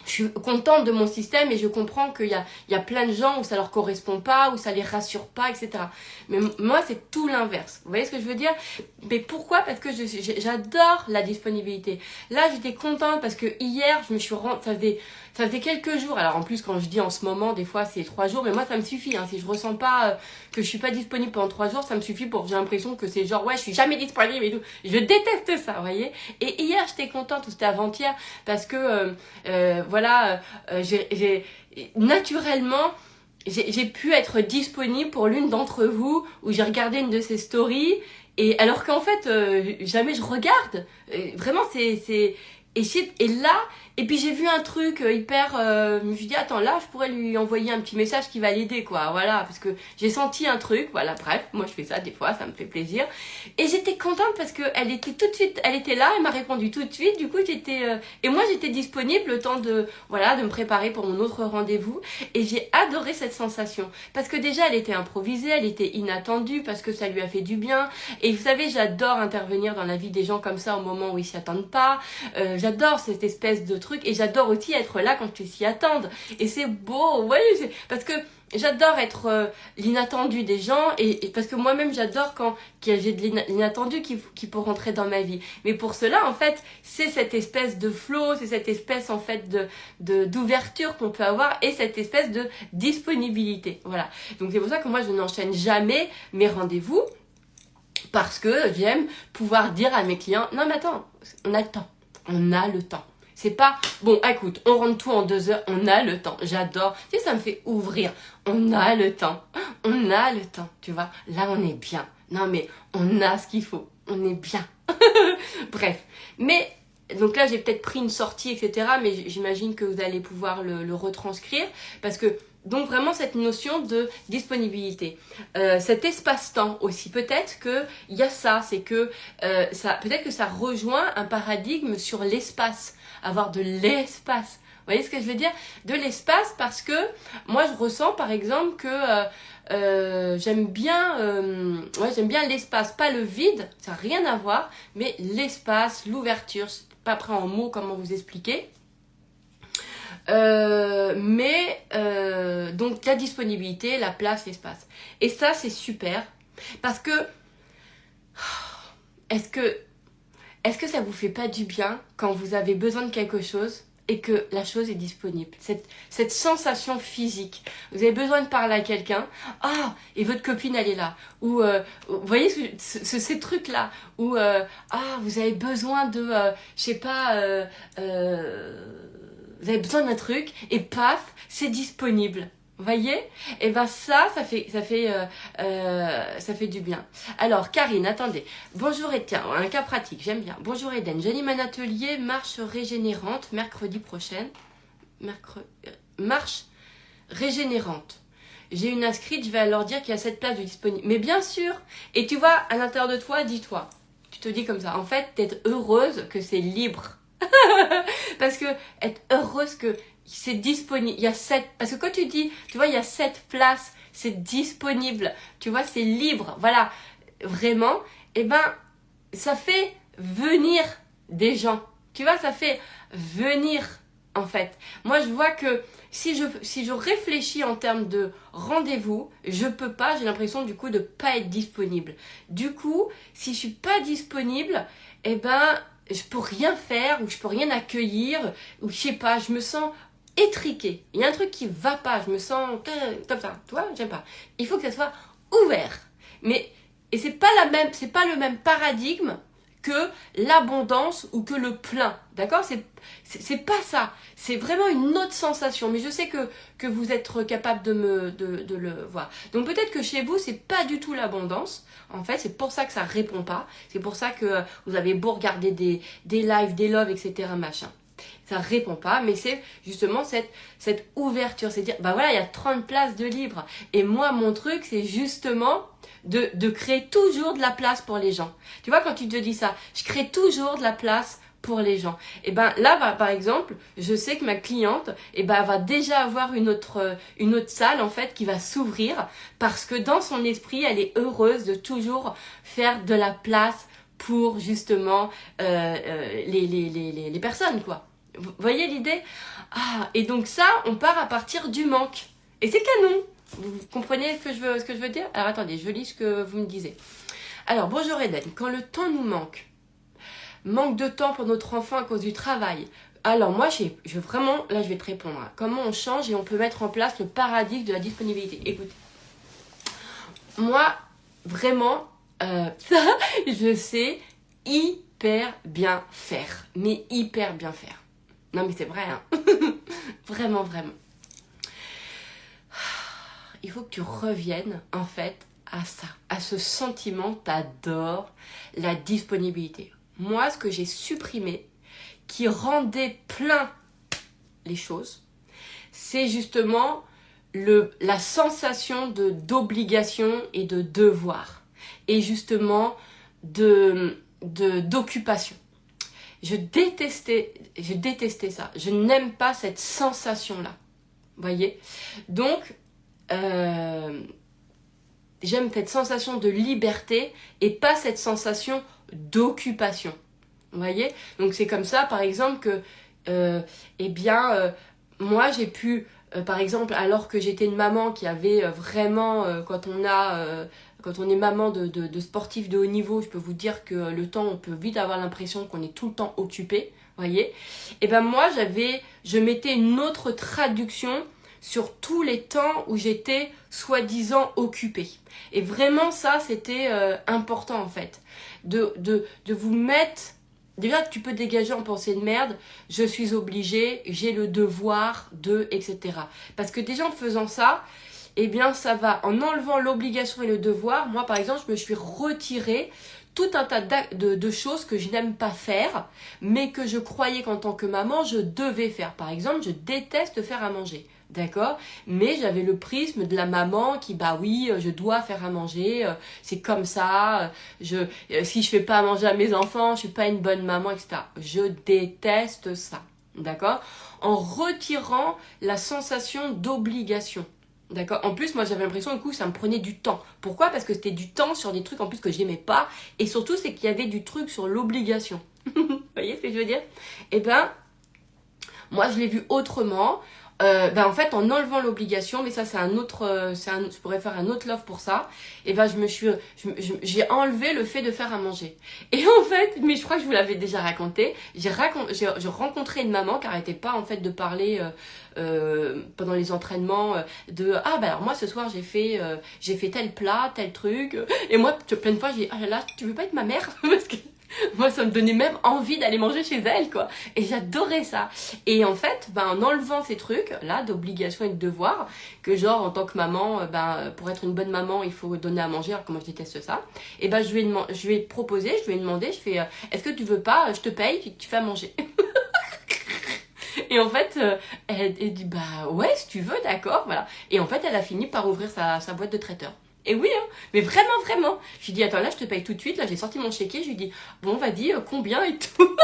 Je suis contente de mon système et je comprends qu'il y a plein de gens où ça leur correspond pas, où ça les rassure pas, etc. Mais moi, c'est tout l'inverse. Vous voyez ce que je veux dire? Mais pourquoi? Parce que j'adore la disponibilité. Là, j'étais contente parce que hier, je me suis ça faisait quelques jours. Alors en plus, quand je dis en ce moment, des fois c'est 3 jours, mais moi ça me suffit. Hein. Si je ressens pas que je suis pas disponible pendant 3 jours, ça me suffit j'ai l'impression que c'est genre ouais, je suis jamais disponible et tout. Je déteste ça, vous voyez. Et hier, j'étais contente, ou c'était avant-hier, parce que naturellement, j'ai pu être disponible pour l'une d'entre vous où j'ai regardé une de ces stories et alors qu'en fait jamais je regarde. Vraiment Et là, et puis j'ai vu un truc hyper... je me suis dit, attends, là, je pourrais lui envoyer un petit message qui va l'aider, quoi. Voilà, parce que j'ai senti un truc. Voilà, bref, moi, je fais ça des fois, ça me fait plaisir. Et j'étais contente parce qu'elle était tout de suite... Elle était là, elle m'a répondu tout de suite. Du coup, j'étais... et moi, j'étais disponible le temps de... Voilà, de me préparer pour mon autre rendez-vous. Et j'ai adoré cette sensation. Parce que déjà, elle était improvisée, elle était inattendue, parce que ça lui a fait du bien. Et vous savez, j'adore intervenir dans la vie des gens comme ça au moment où ils s'y attendent pas. J'adore cette espèce de truc et j'adore aussi être là quand ils s'y attendent. Et c'est beau, ouais, parce que j'adore être l'inattendu des gens et parce que moi-même j'adore quand j'ai de l'inattendu qui peut rentrer dans ma vie. Mais pour cela, en fait, c'est cette espèce de flow, c'est cette espèce en fait d'ouverture qu'on peut avoir et cette espèce de disponibilité. Voilà. Donc c'est pour ça que moi je n'enchaîne jamais mes rendez-vous parce que j'aime pouvoir dire à mes clients, non mais attends, on a le temps. On a le temps. C'est pas, bon, écoute, on rentre tout en 2 heures, on a le temps. J'adore. Tu sais, ça me fait ouvrir. On a le temps. On a le temps, tu vois. Là, on est bien. Non, mais on a ce qu'il faut. On est bien. Bref. Mais, donc là, j'ai peut-être pris une sortie, etc. Mais j'imagine que vous allez pouvoir le retranscrire. Parce que, donc vraiment cette notion de disponibilité, cet espace-temps aussi, peut-être que il y a ça, c'est que peut-être que ça rejoint un paradigme sur l'espace, avoir de l'espace. Vous voyez ce que je veux dire? De l'espace parce que moi je ressens par exemple que j'aime bien l'espace, pas le vide, ça n'a rien à voir, mais l'espace, l'ouverture, je sais pas prêt en mots comment vous expliquer. Donc la disponibilité, la place, l'espace. Et ça c'est super parce que est-ce que ça vous fait pas du bien quand vous avez besoin de quelque chose et que la chose est disponible, cette sensation physique. Vous avez besoin de parler à quelqu'un, et votre copine elle est là. Ou vous voyez ces trucs là où vous avez besoin de je sais pas vous avez besoin d'un truc et paf, c'est disponible. Vous voyez? Et ben ça fait du bien. Alors Karine, attendez. Bonjour et tiens, un cas pratique, j'aime bien. Bonjour Eden, j'anime un atelier marche régénérante mercredi prochain. Marche régénérante. J'ai une inscrite, je vais leur dire qu'il y a cette place de disponible. Mais bien sûr. Et tu vois, à l'intérieur de toi, dis-toi. Tu te dis comme ça. En fait, t'es heureuse que c'est libre. Parce que être heureuse que c'est disponible, il y a parce que quand tu dis, tu vois, il y a 7 places, c'est disponible, tu vois, c'est libre, voilà, vraiment, ça fait venir des gens, tu vois, ça fait venir, en fait. Moi, je vois que si je réfléchis en termes de rendez-vous, je peux pas, j'ai l'impression du coup de pas être disponible. Du coup, si je suis pas disponible, je peux rien faire ou je peux rien accueillir ou je sais pas, je me sens étriquée. Il y a un truc qui va pas, je me sens comme ça, tu vois, j'aime pas. Il faut que ça soit ouvert. Et c'est pas le même paradigme que l'abondance ou que le plein. D'accord? C'est pas ça. C'est vraiment une autre sensation. Mais je sais que vous êtes capable de le voir. Donc peut-être que chez vous, c'est pas du tout l'abondance. En fait, c'est pour ça que ça répond pas. C'est pour ça que vous avez beau regarder des lives, des loves, etc. machin. Ça répond pas, mais c'est justement cette ouverture. C'est dire, bah voilà, il y a 30 places de libre. Et moi, mon truc, c'est justement de créer toujours de la place pour les gens. Tu vois, quand tu te dis ça, je crée toujours de la place pour les gens. Et là, par exemple, je sais que ma cliente, elle va déjà avoir une autre salle, en fait, qui va s'ouvrir parce que dans son esprit, elle est heureuse de toujours faire de la place pour justement les personnes, quoi. Vous voyez l'idée? Et donc ça, on part à partir du manque. Et c'est canon. Vous comprenez ce que je veux dire? Alors attendez, je lis ce que vous me disiez. Alors, bonjour Eden. Quand le temps nous manque de temps pour notre enfant à cause du travail. Alors moi, je vraiment, là je vais te répondre. Comment on change et on peut mettre en place le paradigme de la disponibilité? Écoute, moi, vraiment, ça, je sais hyper bien faire. Mais hyper bien faire. Non mais c'est vrai, hein. Vraiment, vraiment. Il faut que tu reviennes, en fait, à ça. À ce sentiment, t'adores la disponibilité. Moi, ce que j'ai supprimé, qui rendait plein les choses, c'est justement la sensation d'obligation et de devoir. Et justement d'occupation. Je détestais ça. Je n'aime pas cette sensation-là. Vous voyez? Donc, j'aime cette sensation de liberté et pas cette sensation d'occupation. Vous voyez? Donc, c'est comme ça, par exemple, que, moi, j'ai pu, par exemple, alors que j'étais une maman qui avait vraiment, quand on est maman de sportifs de haut niveau, je peux vous dire que le temps, on peut vite avoir l'impression qu'on est tout le temps occupé, voyez. Et ben moi, je mettais une autre traduction sur tous les temps où j'étais soi-disant occupée. Et vraiment ça, c'était important en fait, de vous mettre. Déjà, tu peux dégager en pensée de merde, je suis obligée, j'ai le devoir de, etc. Parce que déjà en faisant ça, eh bien ça va, en enlevant l'obligation et le devoir, moi par exemple, je me suis retirée tout un tas de choses que je n'aime pas faire, mais que je croyais qu'en tant que maman, je devais faire. Par exemple, je déteste faire à manger. D'accord? Mais j'avais le prisme de la maman qui, bah oui, je dois faire à manger, c'est comme ça, si je fais pas à manger à mes enfants, je suis pas une bonne maman, etc. Je déteste ça. D'accord? En retirant la sensation d'obligation. D'accord? En plus, moi j'avais l'impression du coup ça me prenait du temps. Pourquoi? Parce que c'était du temps sur des trucs en plus que j'aimais pas. Et surtout, c'est qu'il y avait du truc sur l'obligation. Vous voyez ce que je veux dire? Eh ben, moi je l'ai vu autrement. En fait en enlevant l'obligation, mais ça c'est un autre, je pourrais faire un autre love pour ça, et ben j'ai enlevé le fait de faire à manger. Et en fait, mais je crois que je vous l'avais déjà raconté, j'ai rencontré une maman qui arrêtait pas en fait de parler pendant les entraînements alors moi ce soir j'ai fait tel plat, tel truc, et moi plein de fois j'ai dit ah là là, tu veux pas être ma mère? Parce que moi, ça me donnait même envie d'aller manger chez elle, quoi. Et j'adorais ça. Et en fait, en enlevant ces trucs-là, d'obligation et de devoir, que genre, en tant que maman, pour être une bonne maman, il faut donner à manger, alors que moi, je déteste ça. Et je lui ai proposé, je lui ai demandé, est-ce que tu veux pas, je te paye, puis tu fais à manger. Et en fait, elle dit, bah ouais, si tu veux, d'accord, voilà. Et en fait, elle a fini par ouvrir sa boîte de traiteur. Et oui, hein, mais vraiment, vraiment. Je lui dis, attends, là, je te paye tout de suite. Là, j'ai sorti mon chéquier. Je lui dis, bon, vas-y, combien et tout.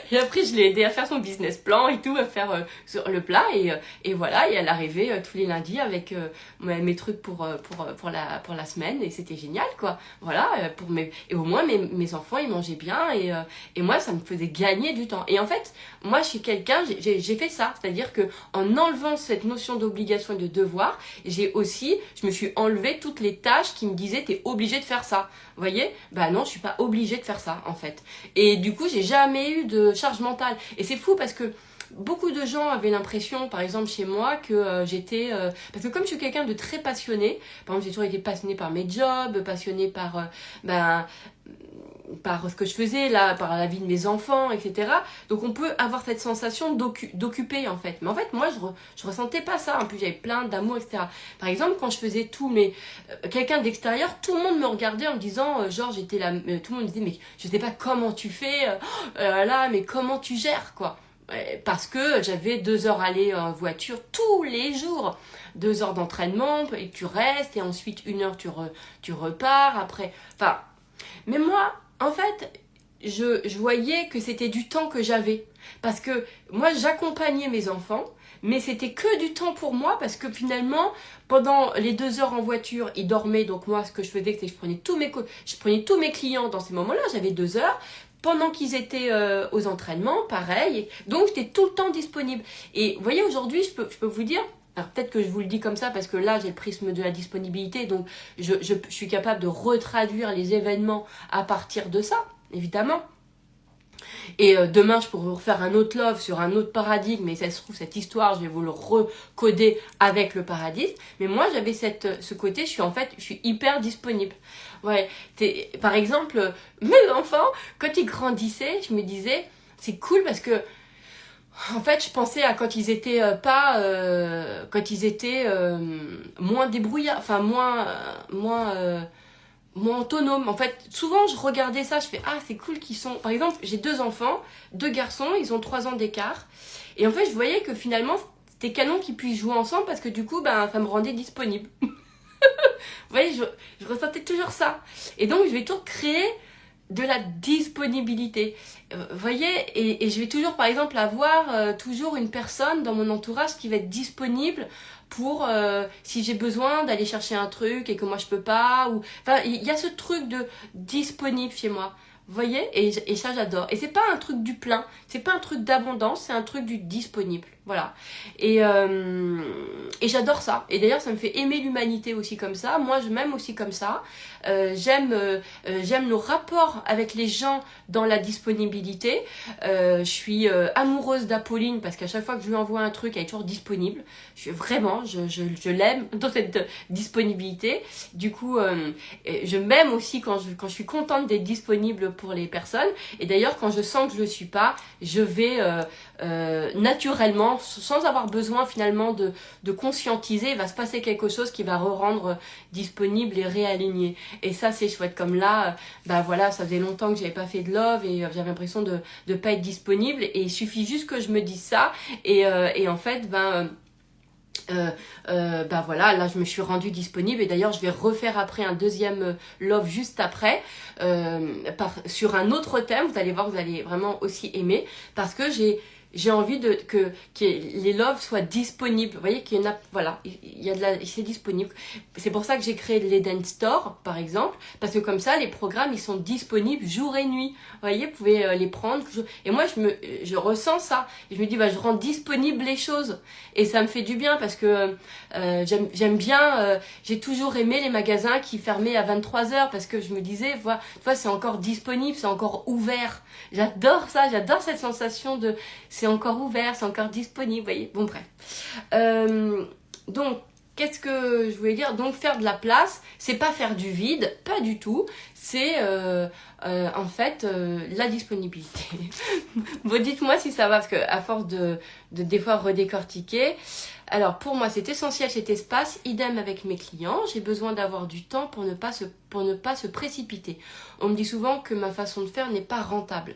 Et après, je l'ai aidé à faire son business plan et tout, à faire sur le plat. Et voilà, et elle arrivait tous les lundis avec mes trucs pour la semaine. Et c'était génial, quoi. Voilà, et au moins, mes enfants, ils mangeaient bien. Et moi, ça me faisait gagner du temps. Et en fait, moi, je suis quelqu'un, j'ai fait ça. C'est-à-dire que en enlevant cette notion d'obligation et de devoir, je me suis enlevé toutes les tâches qui me disaient, t'es obligé de faire ça. Vous voyez? Bah non, je suis pas obligée de faire ça, en fait. Et du coup, j'ai jamais eu de charge mentale. Et c'est fou parce que beaucoup de gens avaient l'impression, par exemple chez moi, que j'étais... parce que comme je suis quelqu'un de très passionné, par exemple j'ai toujours été passionnée par mes jobs, passionnée par ce que je faisais, là, par la vie de mes enfants, etc. Donc on peut avoir cette sensation d'occuper en fait. Mais en fait, moi, je ressentais pas ça. En plus, j'avais plein d'amour, etc. Par exemple, quand je faisais tout, mais quelqu'un d'extérieur, tout le monde me regardait en me disant, genre, j'étais là, tout le monde me disait, mais je sais pas comment tu fais, là, mais comment tu gères, quoi. Parce que j'avais 2 heures aller en voiture tous les jours. 2 heures d'entraînement, et tu restes, et ensuite 1 heure tu repars, après... Enfin, mais moi... En fait, je voyais que c'était du temps que j'avais. Parce que moi, j'accompagnais mes enfants, mais c'était que du temps pour moi parce que finalement, pendant les 2 heures en voiture, ils dormaient. Donc moi, ce que je faisais, c'est que je prenais tous mes clients dans ces moments-là. J'avais 2 heures. Pendant qu'ils étaient aux entraînements, pareil. Donc, j'étais tout le temps disponible. Et vous voyez, aujourd'hui, je peux vous dire... Alors peut-être que je vous le dis comme ça parce que là j'ai le prisme de la disponibilité, donc je suis capable de retraduire les événements à partir de ça, évidemment. Et demain je pourrais vous refaire un autre love sur un autre paradigme, mais ça se trouve cette histoire je vais vous le recoder avec le paradigme. Mais moi j'avais ce côté, je suis hyper disponible. Ouais, par exemple, mes enfants, quand ils grandissaient, je me disais c'est cool parce que en fait, je pensais à quand ils étaient moins débrouillards, enfin moins moins autonome. En fait, souvent je regardais ça, je fais ah c'est cool qu'ils sont. Par exemple, j'ai 2 enfants, 2 garçons, ils ont 3 ans d'écart. Et en fait, je voyais que finalement c'était canon qu'ils puissent jouer ensemble parce que du coup, ben ça me rendait disponible. Vous voyez, je ressentais toujours ça. Et donc je vais toujours créer de la disponibilité. Vous voyez, et je vais toujours par exemple avoir toujours une personne dans mon entourage qui va être disponible pour si j'ai besoin d'aller chercher un truc et que moi je peux pas, ou enfin il y a ce truc de disponible chez moi. Vous voyez, et ça j'adore. Et c'est pas un truc du plein, c'est pas un truc d'abondance, c'est un truc du disponible. Voilà. Et j'adore ça. Et d'ailleurs ça me fait aimer l'humanité aussi comme ça. Moi je m'aime aussi comme ça. J'aime nos rapports avec les gens dans la disponibilité. Je suis amoureuse d'Apolline parce qu'à chaque fois que je lui envoie un truc, elle est toujours disponible. Je l'aime dans cette disponibilité. Du coup, je m'aime aussi quand je suis contente d'être disponible pour les personnes. Et d'ailleurs, quand je sens que je le suis pas, je vais naturellement, sans avoir besoin finalement de conscientiser, il va se passer quelque chose qui va re-rendre disponible et réaligné. Et ça, c'est chouette. Comme là, bah voilà, ça faisait longtemps que j'avais pas fait de love et j'avais l'impression de pas être disponible. Et il suffit juste que je me dise ça. Et en fait, bah voilà, là je me suis rendue disponible et d'ailleurs je vais refaire après un deuxième love juste après sur un autre thème. Vous allez voir, vous allez vraiment aussi aimer parce que j'ai envie que les loves soient disponibles. Vous voyez qu'il y en a, voilà, il y a c'est disponible. C'est pour ça que j'ai créé l'Eden Store, par exemple, parce que comme ça, les programmes, ils sont disponibles jour et nuit. Vous voyez, vous pouvez les prendre. Et moi, je ressens ça. Et je me dis, bah, je rends disponible les choses. Et ça me fait du bien parce que j'aime bien, j'ai toujours aimé les magasins qui fermaient à 23h parce que je me disais, voilà, c'est encore disponible, c'est encore ouvert. J'adore ça, j'adore cette sensation de c'est encore ouvert, c'est encore disponible, vous voyez. Bon, bref. Donc, qu'est-ce que je voulais dire? Donc, faire de la place, c'est pas faire du vide, pas du tout. C'est en fait la disponibilité. Bon, dites-moi si ça va, parce que à force de des fois redécortiquer. Alors, pour moi, c'est essentiel cet espace. Idem avec mes clients. J'ai besoin d'avoir du temps pour ne pas se précipiter. On me dit souvent que ma façon de faire n'est pas rentable.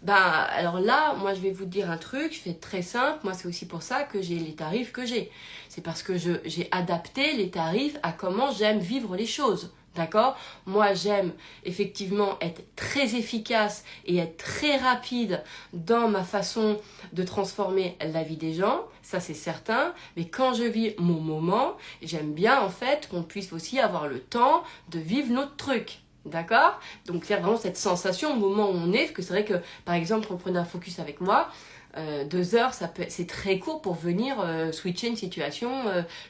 Ben, alors là, moi je vais vous dire un truc, je fais très simple, moi c'est aussi pour ça que j'ai les tarifs que j'ai. C'est parce que j'ai adapté les tarifs à comment j'aime vivre les choses. D'accord? Moi j'aime effectivement être très efficace et être très rapide dans ma façon de transformer la vie des gens, ça c'est certain, mais quand je vis mon moment, j'aime bien en fait qu'on puisse aussi avoir le temps de vivre notre truc. D'accord? Donc c'est vraiment cette sensation au moment où on est, parce que c'est vrai que par exemple on prenait un focus avec moi, 2 heures c'est très court pour venir switcher une situation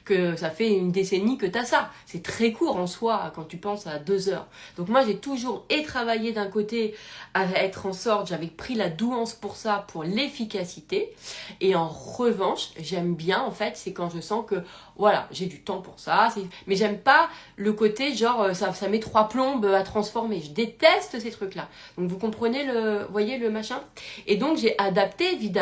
que ça fait une décennie que t'as ça. C'est très court en soi quand tu penses à 2 heures. Donc moi j'ai toujours travaillé d'un côté à être en sorte, j'avais pris la douance pour ça, pour l'efficacité, et en revanche j'aime bien en fait, c'est quand je sens que voilà, j'ai du temps pour ça, mais j'aime pas le côté genre ça met 3 plombes à transformer. Je déteste ces trucs-là. Donc vous comprenez voyez le machin. Et donc j'ai adapté évidemment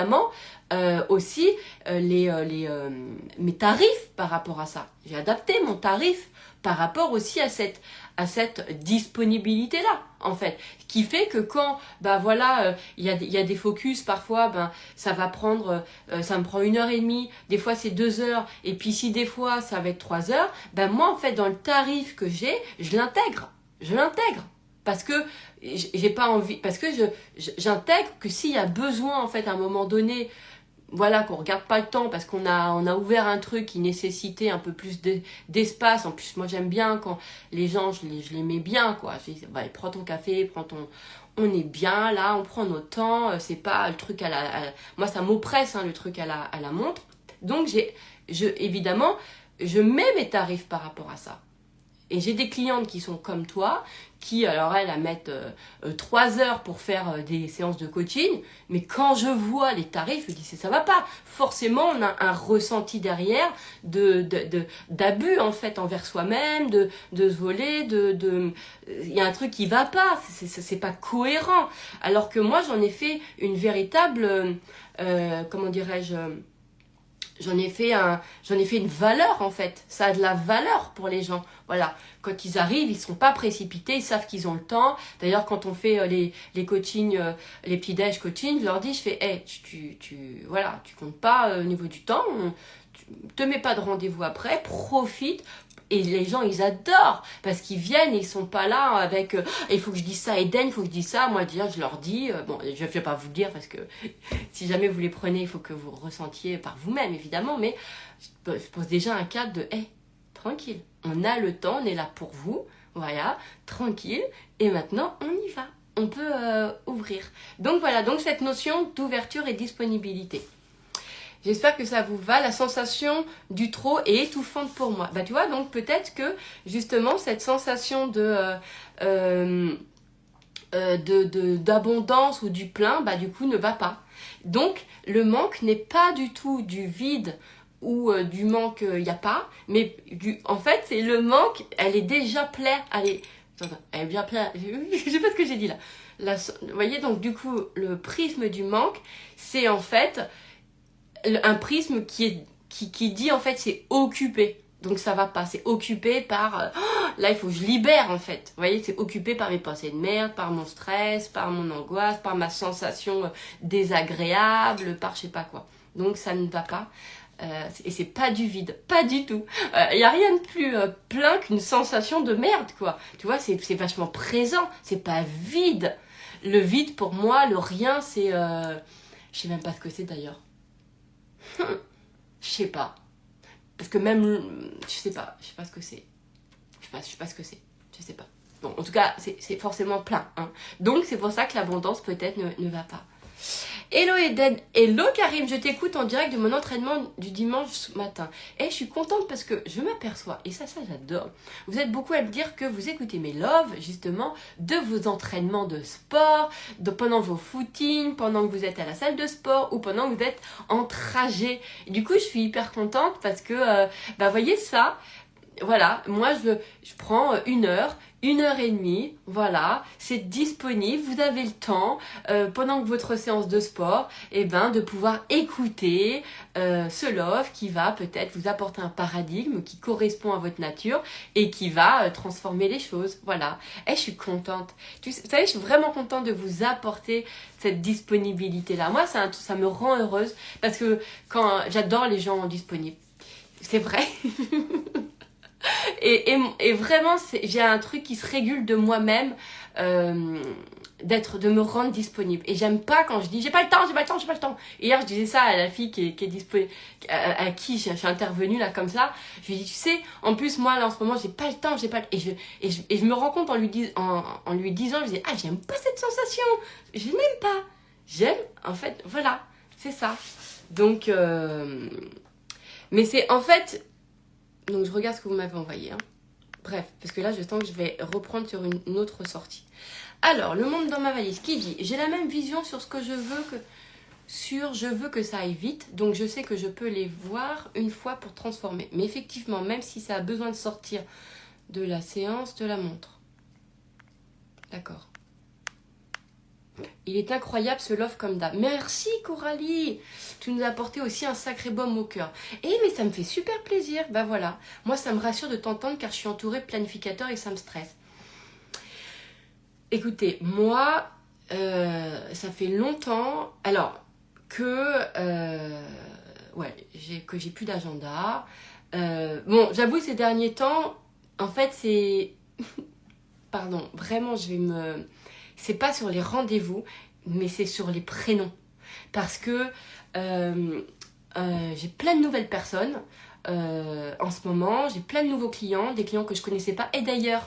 aussi mes tarifs par rapport à ça. J'ai adapté mon tarif par rapport aussi à cette disponibilité-là, en fait. Qui fait que quand, bah voilà, il y a des focus, parfois, ben, ça va prendre, ça me prend 1h30, des fois c'est 2 heures, et puis si des fois ça va être 3 heures, ben moi, en fait, dans le tarif que j'ai, je l'intègre. Parce que j'ai pas envie, parce que j'intègre que s'il y a besoin, en fait, à un moment donné, voilà, qu'on regarde pas le temps parce qu'on a ouvert un truc qui nécessitait un peu plus d'espace. En plus, moi j'aime bien quand les gens, je les mets bien, quoi. Je dis, bah, prends ton café, on est bien là, on prend notre temps. C'est pas le truc moi ça m'oppresse, hein, le truc à la montre. Donc évidemment, je mets mes tarifs par rapport à ça. Et j'ai des clientes qui sont comme toi, qui, alors elles mettent 3 heures pour faire des séances de coaching, mais quand je vois les tarifs, je dis ça va pas. Forcément, on a un ressenti derrière d'abus en fait envers soi-même, de se voler, il y a un truc qui va pas, c'est pas cohérent. Alors que moi, j'en ai fait une véritable, comment dirais-je, j'en ai fait une valeur en fait. Ça a de la valeur pour les gens. Voilà. Quand ils arrivent, ils sont pas précipités, ils savent qu'ils ont le temps. D'ailleurs, quand on fait les coachings, les petits déj coaching, je leur dis, je fais, hey, voilà, tu comptes pas au niveau du temps. Tu te mets pas de rendez-vous après, profite. Et les gens, ils adorent parce qu'ils viennent et ils sont pas là avec il faut que je dise ça, Eden, il faut que je dise ça. Moi, déjà, je leur dis, bon, je vais pas vous le dire parce que si jamais vous les prenez, il faut que vous ressentiez par vous-même, évidemment. Mais je pose déjà un cadre de, hey, tranquille, on a le temps, on est là pour vous, voilà, tranquille. Et maintenant, on y va, on peut ouvrir. Donc voilà, donc cette notion d'ouverture et disponibilité. J'espère que ça vous va. La sensation du trop est étouffante pour moi. Bah tu vois, donc peut-être que justement cette sensation d'abondance ou du plein, bah du coup ne va pas. Donc le manque n'est pas du tout du vide ou du manque, il n'y a pas, mais en fait c'est le manque, elle est déjà pleine, elle est bien pleine, je sais pas ce que j'ai dit là. Vous voyez, donc du coup le prisme du manque, c'est en fait un prisme qui dit en fait c'est occupé. Donc ça va pas, c'est occupé par là il faut que je libère en fait. Vous voyez, c'est occupé par mes pensées de merde, par mon stress, par mon angoisse, par ma sensation désagréable, par je sais pas quoi. Donc ça ne va pas. Et c'est pas du vide, pas du tout. Il y a rien de plus plein qu'une sensation de merde quoi. Tu vois, c'est vachement présent, c'est pas vide. Le vide pour moi, le rien, c'est je sais même pas ce que c'est d'ailleurs. Je sais pas. Parce que même, je sais pas ce que c'est. Je sais pas ce que c'est. Je sais pas. Bon, en tout cas, c'est forcément plein. Hein. Donc, c'est pour ça que l'abondance, peut-être, ne va pas. Hello Eden, hello Karim, je t'écoute en direct de mon entraînement du dimanche matin. Et je suis contente parce que je m'aperçois, et ça j'adore, vous êtes beaucoup à me dire que vous écoutez mes loves, justement, de vos entraînements de sport, pendant vos footings, pendant que vous êtes à la salle de sport ou pendant que vous êtes en trajet. Et du coup, je suis hyper contente parce que, bah voyez ça, voilà, moi je prends 1 heure et demie, voilà, c'est disponible, vous avez le temps, pendant que votre séance de sport, de pouvoir écouter ce love qui va peut-être vous apporter un paradigme qui correspond à votre nature et qui va transformer les choses, voilà. Et je suis contente, vous savez, je suis vraiment contente de vous apporter cette disponibilité-là. Moi, ça me rend heureuse parce que quand j'adore les gens disponibles, c'est vrai. Et vraiment, j'ai un truc qui se régule de moi-même, de me rendre disponible. Et j'aime pas quand je dis j'ai pas le temps. Et hier, je disais ça à la fille qui est disponible, à qui je suis intervenue là comme ça. Je lui ai dit, tu sais, en plus, moi là en ce moment, j'ai pas le temps. Et je me rends compte en lui disant, je dis, ah, j'aime pas cette sensation. Je n'aime pas. J'aime, en fait, voilà, c'est ça. Donc, mais c'est en fait. Donc je regarde ce que vous m'avez envoyé. Hein. Bref, parce que là je sens que je vais reprendre sur une autre sortie. Alors, le monde dans ma valise qui dit, j'ai la même vision sur ce que je veux que ça aille vite. Donc je sais que je peux les voir une fois pour transformer. Mais effectivement, même si ça a besoin de sortir de la séance de la montre. D'accord. Il est incroyable ce love comme d'hab. Merci Coralie. Tu nous as apporté aussi un sacré baume au cœur. Mais ça me fait super plaisir. Bah voilà. Moi ça me rassure de t'entendre car je suis entourée de planificateurs et ça me stresse. Écoutez, moi ça fait longtemps que j'ai plus d'agenda. Bon, j'avoue ces derniers temps, en fait c'est pardon, vraiment c'est pas sur les rendez-vous, mais c'est sur les prénoms. Parce que j'ai plein de nouvelles personnes en ce moment. J'ai plein de nouveaux clients, des clients que je connaissais pas. Et d'ailleurs,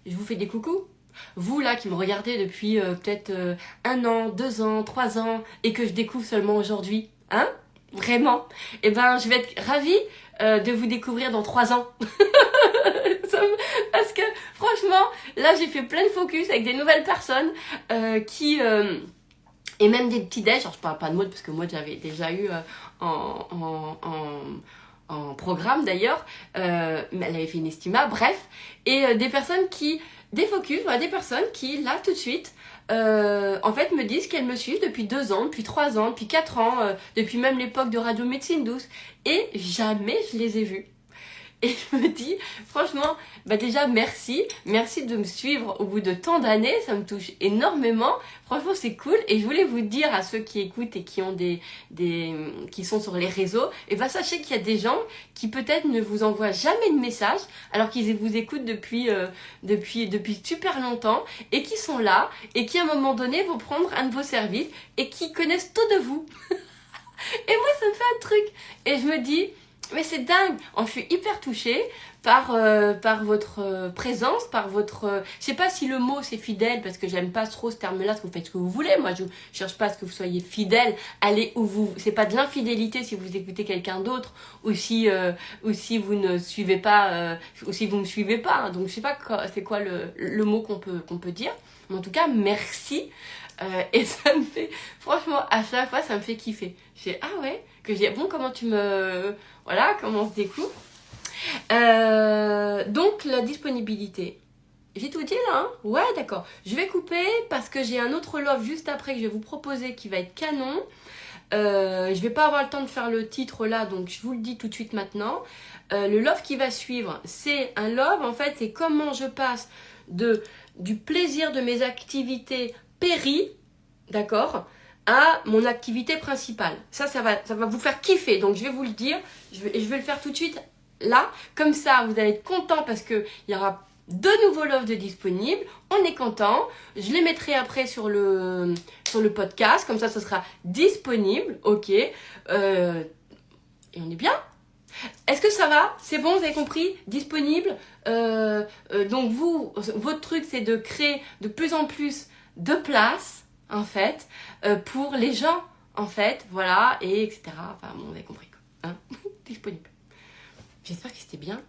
je vous fais des coucous. Vous là qui me regardez depuis peut-être 1 an, 2 ans, 3 ans et que je découvre seulement aujourd'hui. Hein? Vraiment. Je vais être ravie de vous découvrir dans 3 ans. Parce que franchement, là j'ai fait plein de focus avec des nouvelles personnes et même des petits déj. Alors je parle pas de mode parce que moi j'avais déjà eu en programme d'ailleurs, elle avait fait une estima, bref, et des personnes qui, des focus, voilà, des personnes qui, là, tout de suite, en fait, me disent qu'elles me suivent depuis 2 ans, depuis 3 ans, depuis 4 ans, depuis même l'époque de Radio Médecine Douce, et jamais je les ai vues. Et je me dis, franchement, bah déjà merci de me suivre au bout de tant d'années, ça me touche énormément. Franchement, c'est cool. Et je voulais vous dire à ceux qui écoutent et qui ont qui sont sur les réseaux, et bah sachez qu'il y a des gens qui peut-être ne vous envoient jamais de message, alors qu'ils vous écoutent depuis super longtemps, et qui sont là, et qui à un moment donné vont prendre un de vos services, et qui connaissent tout de vous. Et moi, ça me fait un truc. Et je me dis, mais c'est dingue, je suis hyper touchée par votre présence, par votre... je sais pas si le mot c'est fidèle, parce que j'aime pas trop ce terme-là, parce que vous faites ce que vous voulez, moi je cherche pas à ce que vous soyez fidèle, allez où vous... c'est pas de l'infidélité si vous écoutez quelqu'un d'autre, ou si vous ne suivez pas, ou si vous me suivez pas, hein. Donc je sais pas c'est quoi le mot qu'on peut dire, mais en tout cas merci, et ça me fait, franchement à chaque fois ça me fait kiffer. Je dis ah ouais, que je dis bon comment tu me... Voilà, comment on se découvre. Donc, la disponibilité. J'ai tout dit là, hein? Ouais, d'accord. Je vais couper parce que j'ai un autre love juste après que je vais vous proposer qui va être canon. Je vais pas avoir le temps de faire le titre là, donc je vous le dis tout de suite maintenant. Le love qui va suivre, c'est un love, en fait, c'est comment je passe du plaisir de mes activités péri, d'accord, à mon activité principale. Ça va vous faire kiffer. Donc je vais vous le dire, je vais le faire tout de suite là. Comme ça, vous allez être content parce qu'il y aura 2 nouveaux loves de disponibles. On est content. Je les mettrai après sur le podcast. Comme ça sera disponible. Ok. Et on est bien. Est-ce que ça va? C'est bon, vous avez compris? Disponible. Donc votre truc, c'est de créer de plus en plus de places, en fait, pour les gens, en fait, voilà, et etc. Enfin, bon, vous avez compris, quoi. Hein. Disponible. J'espère que c'était bien.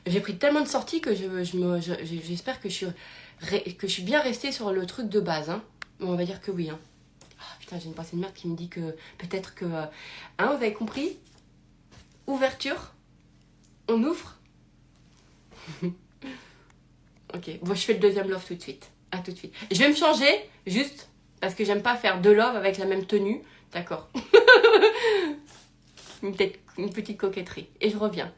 J'ai pris tellement de sorties que j'espère que je suis bien restée sur le truc de base, hein. Bon, on va dire que oui, hein. Ah, putain, j'ai une pensée de merde qui me dit que peut-être que... hein, vous avez compris? Ouverture. On ouvre. Ok, bon, je fais le deuxième love tout de suite. À tout de suite. Je vais me changer, juste parce que j'aime pas faire 2 love avec la même tenue. D'accord. Une petite coquetterie. Et je reviens.